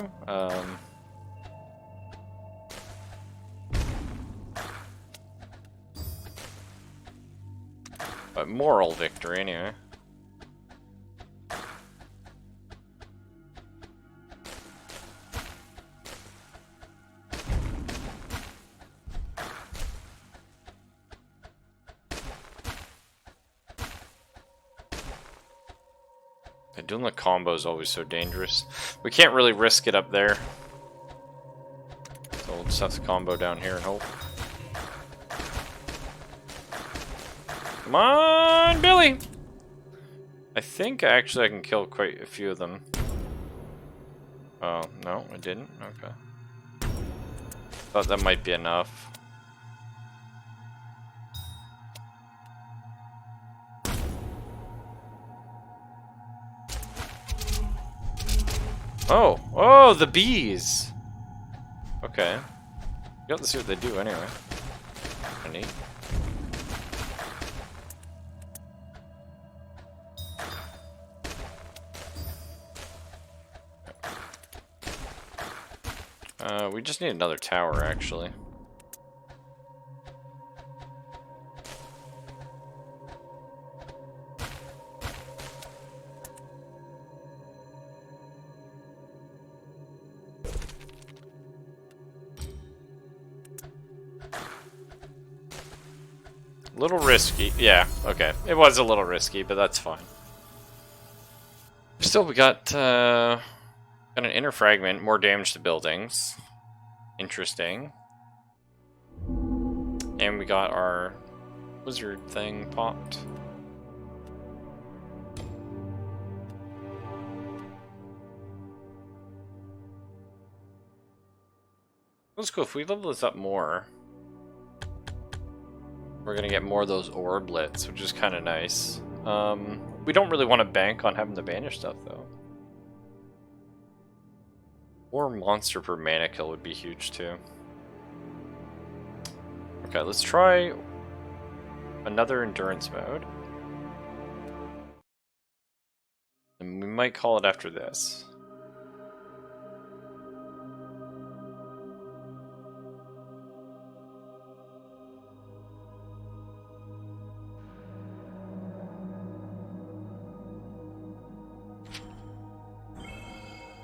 But moral victory anyway. Doing the combo is always so dangerous. We can't really risk it up there. So we'll just have to combo down here and hope. Come on, Billy! I think actually I can kill quite a few of them. Oh, no, I didn't? Okay. Thought that might be enough. Oh! Oh, the bees! Okay. You have to see what they do anyway. Neat. We just need another tower, actually. A little risky. Yeah, okay. It was a little risky, but that's fine. Still, we got an inner fragment, more damage to buildings. Interesting. And we got our wizard thing popped. That's cool. If we level this up more, we're gonna get more of those orblets, which is kind of nice. We don't really want to bank on having to banish stuff, though. More monster per mana kill would be huge, too. Okay, let's try another endurance mode. And we might call it after this.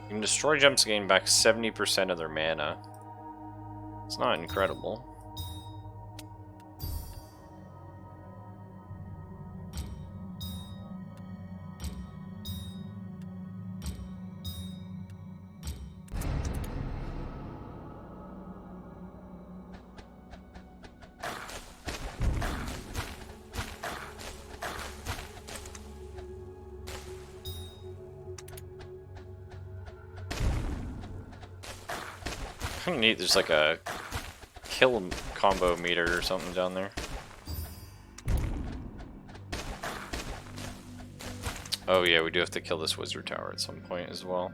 You can destroy jumps gain back 70% of their mana. It's not incredible. Kind of neat, there's like a kill combo meter or something down there. Oh yeah, we do have to kill this wizard tower at some point as well.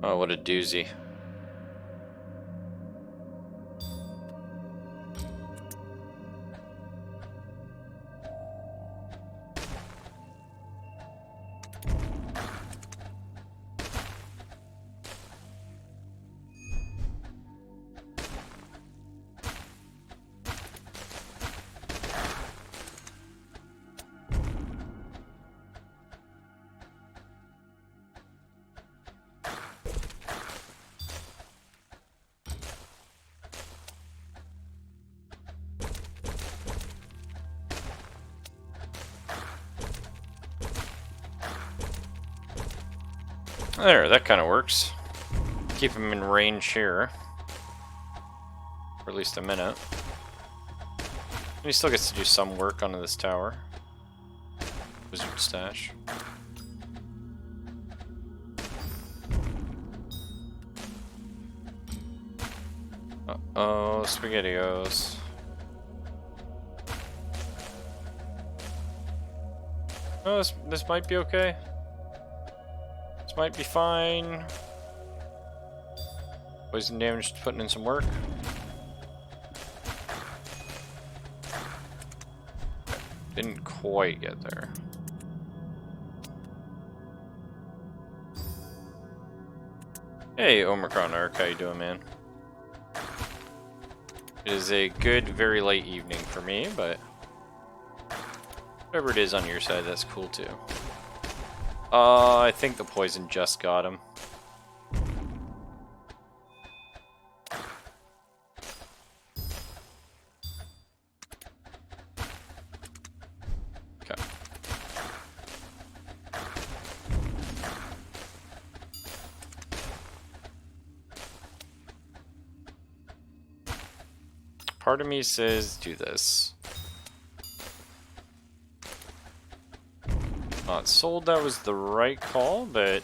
Oh, what a doozy. There, that kind of works. Keep him in range here. For at least a minute. And he still gets to do some work onto this tower. Wizard stash. Uh-oh, SpaghettiOs. Oh, this might be okay. This might be fine. Poison damage, putting in some work. Didn't quite get there. Hey, Omicron Arc, how you doing, man? It is a good, very late evening for me, but whatever it is on your side, that's cool too. I think the poison just got him. part of me says do this. Not sold, that was the right call, but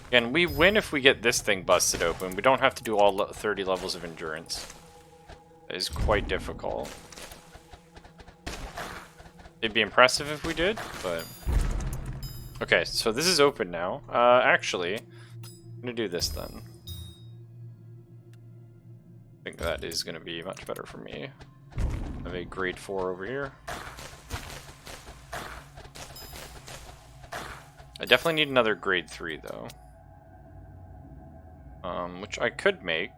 again, we win if we get this thing busted open. We don't have to do all 30 levels of endurance. That is quite difficult. It'd be impressive if we did, but... Okay, so this is open now. Actually, I'm gonna do this then. I think that is gonna be much better for me. I have a grade 4 over here. I definitely need another grade 3 though. Which I could make.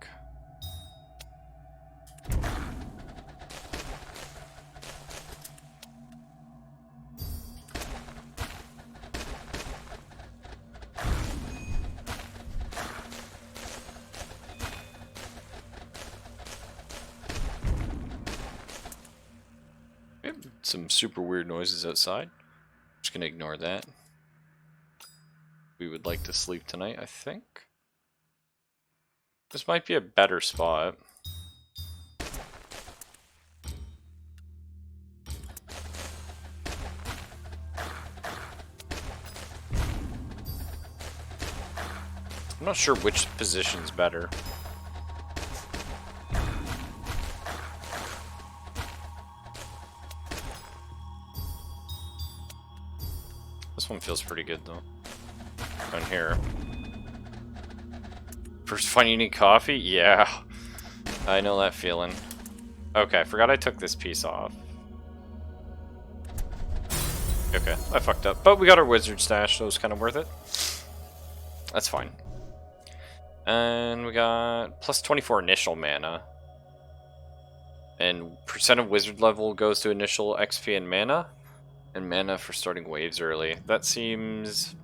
Some super weird noises outside. Just gonna ignore that. We would like to sleep tonight, I think. This might be a better spot. I'm not sure which position's better. This one feels pretty good though. Down here. First fun you need coffee? Yeah. I know that feeling. Okay, I forgot I took this piece off. Okay, I fucked up. But we got our wizard stash, so it was kind of worth it. That's fine. And we got plus 24 initial mana. And percent of wizard level goes to initial XP and mana. And mana for starting waves early. That seems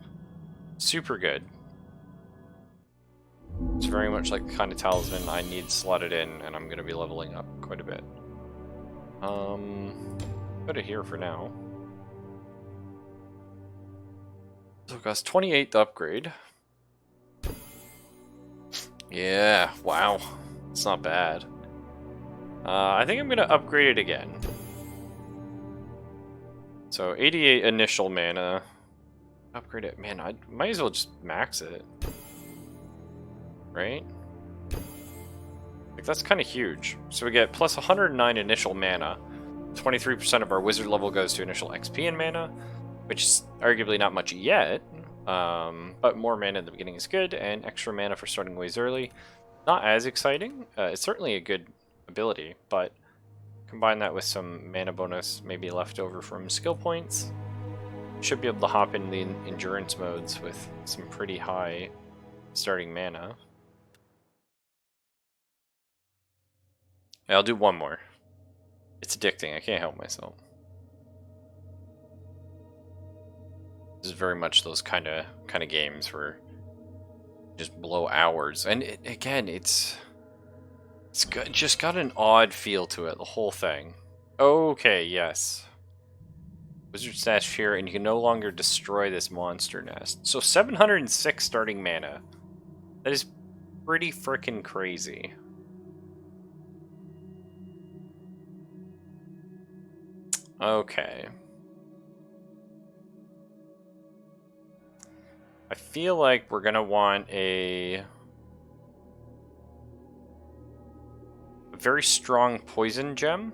super good. It's very much like the kind of talisman I need slotted in, and I'm going to be leveling up quite a bit. Put it here for now. So it costs 28 to upgrade. Yeah, wow. It's not bad. I think I'm going to upgrade it again. So 88 initial mana. Upgrade it. Man, I might as well just max it. Right? Like, that's kind of huge. So we get plus 109 initial mana. 23% of our wizard level goes to initial XP and mana, which is arguably not much yet. But more mana in the beginning is good, and extra mana for starting waves early. Not as exciting. It's certainly a good ability, but combine that with some mana bonus, maybe left over from skill points. Should be able to hop in the endurance modes with some pretty high starting mana. I'll do one more. It's addicting, I can't help myself. This is very much those kind of games where you just blow hours. And again, it's just got an odd feel to it, the whole thing. Okay, yes. Wizard stash here, and you can no longer destroy this monster nest. So 706 starting mana. That is pretty freaking crazy. Okay. I feel like we're gonna want a very strong poison gem.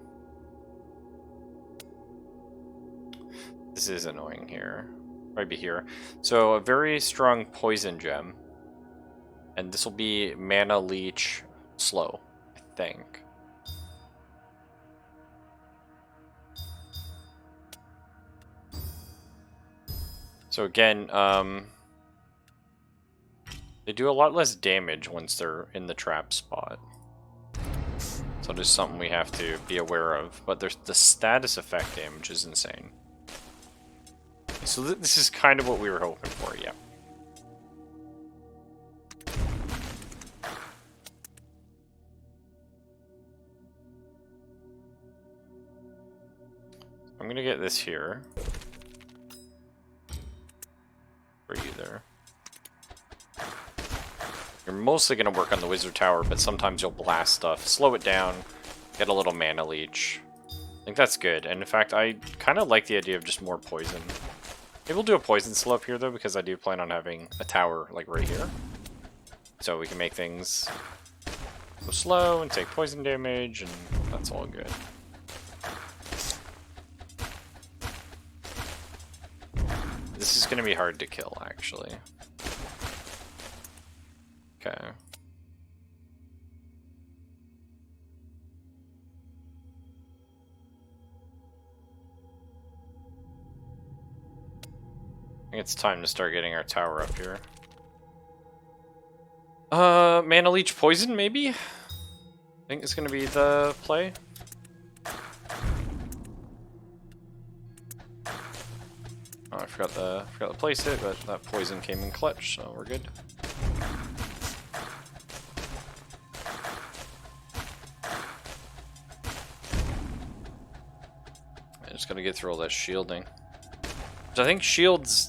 This is annoying here. Maybe here. So a very strong poison gem. And this will be mana leech slow, I think. So again, they do a lot less damage once they're in the trap spot. So there's something we have to be aware of. But there's the status effect damage is insane. So this is kind of what we were hoping for, yeah. I'm gonna get this here. For you there. You're mostly gonna work on the wizard tower, but sometimes you'll blast stuff. Slow it down, Get a little mana leech. I think that's good. And in fact, I kind of like the idea of just more poison. Maybe we'll do a poison slope here, though, because I do plan on having a tower, like, right here. So we can make things go slow and take poison damage, and that's all good. This is going to be hard to kill, actually. Okay. I think it's time to start getting our tower up here. Mana Leech Poison, maybe? I think it's gonna be the play. Oh, I forgot to place it, but that poison came in clutch, so we're good. I just gotta get through all that shielding. So I think shields,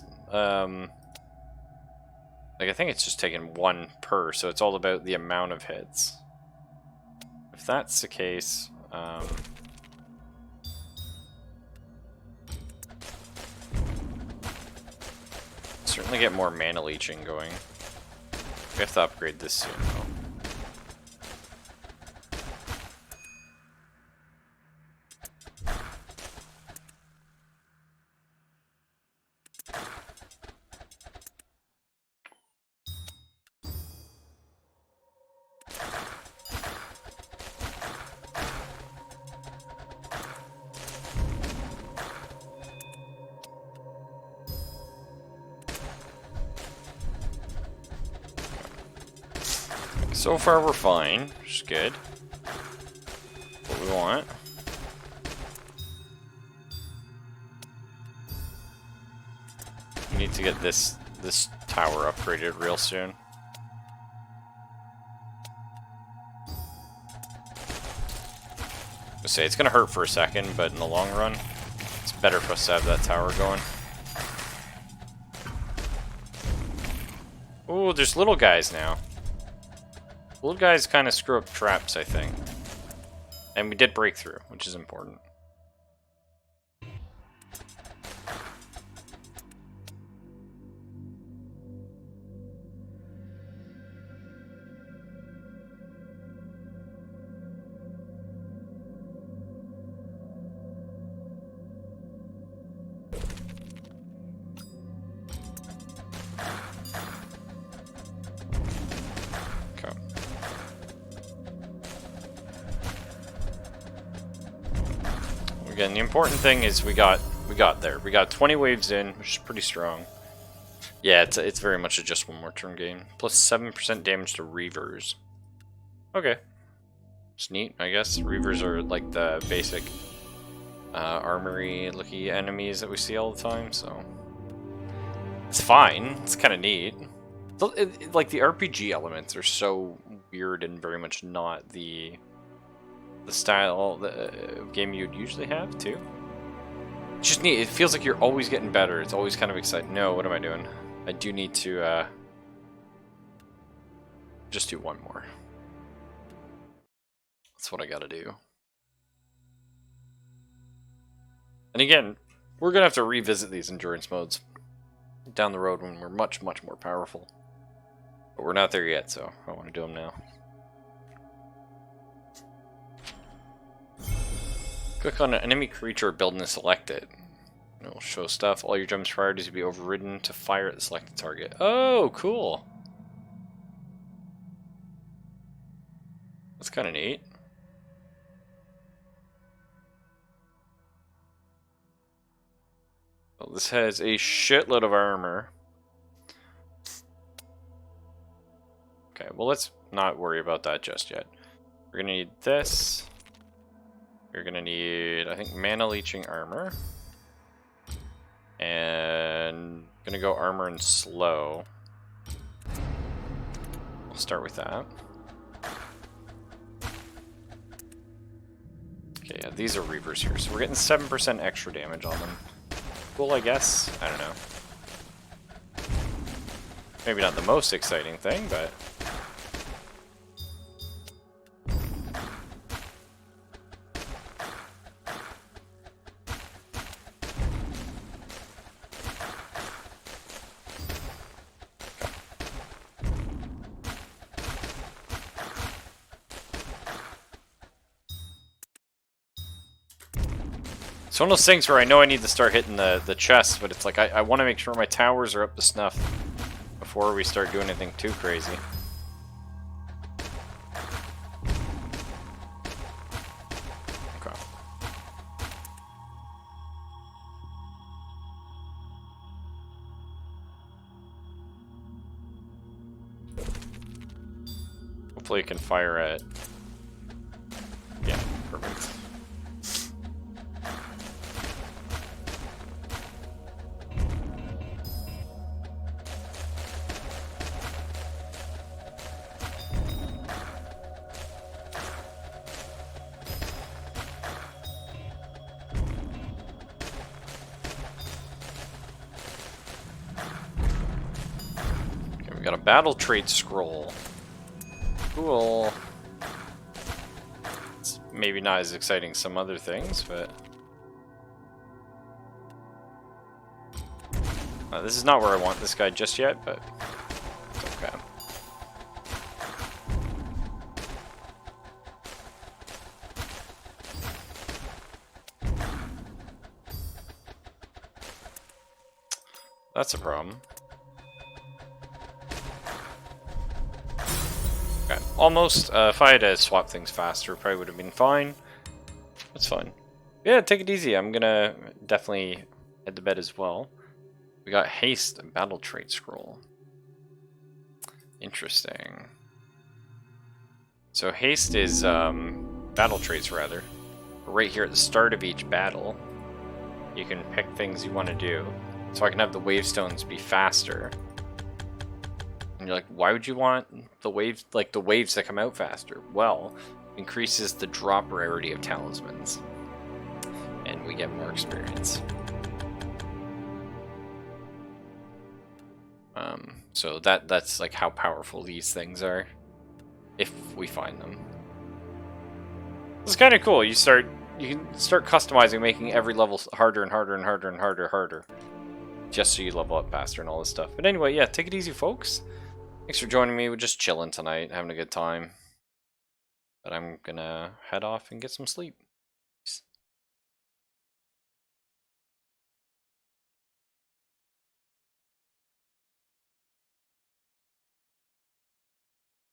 like, I think it's just taking 1 per, so it's all about the amount of hits. If that's the case, certainly get more mana leeching going. We have to upgrade this soon, though. So far we're fine, which is good. What we want. We need to get this tower upgraded real soon. I say it's gonna hurt for a second, but in the long run, it's better for us to have that tower going. Ooh, there's little guys now. Little guys kind of screw up traps, I think. And we did break through, which is important. Again, the important thing is we got there. We got 20 waves in, which is pretty strong. Yeah, it's very much a just one more turn game. Plus 7% damage to Reavers. Okay. It's neat, I guess. Reavers are like the basic armory-looky enemies that we see all the time, so... It's fine. It's kind of neat. Like, the RPG elements are so weird and very much not the style of game you'd usually have, too. It's just neat. It feels like you're always getting better. It's always kind of exciting. No, what am I doing? I do need to just do one more. That's what I gotta do. And again, we're gonna have to revisit these endurance modes down the road when we're much, much more powerful. But we're not there yet, so I want to do them now. Click on an enemy creature, build and select it. It'll show stuff. All your gems priorities will be overridden to fire at the selected target. Oh, cool. That's kind of neat. Well, this has a shitload of armor. Okay, well, let's not worry about that just yet. We're going to need this. We're going to need, I think, mana leeching armor. And going to go armor and slow. We'll start with that. Okay, yeah, these are Reavers here. So we're getting 7% extra damage on them. Cool, I guess. I don't know. Maybe not the most exciting thing, but... It's one of those things where I know I need to start hitting the chest, but it's like I want to make sure my towers are up to snuff before we start doing anything too crazy. Okay. Hopefully you can fire at... Yeah, perfect. We got a battle trait scroll. Cool. It's maybe not as exciting as some other things, but... this is not where I want this guy just yet, but it's okay. That's a problem. Okay, almost. If I had to swap things faster, probably would have been fine. That's fine. Yeah, take it easy. I'm gonna definitely head to bed as well. We got Haste, battle trait scroll. Interesting. So Haste is battle traits rather. Right here at the start of each battle, you can pick things you want to do. So I can have the wave stones be faster. And you're like, why would you want the waves, like the waves that come out faster? Well, increases the drop rarity of talismans. And we get more experience. So that's like how powerful these things are. If we find them. It's kind of cool. You can start customizing, making every level harder and harder and harder and harder. Just so you level up faster and all this stuff. But anyway, yeah, take it easy, folks. Thanks for joining me. We're just chilling tonight, having a good time. But I'm gonna head off and get some sleep.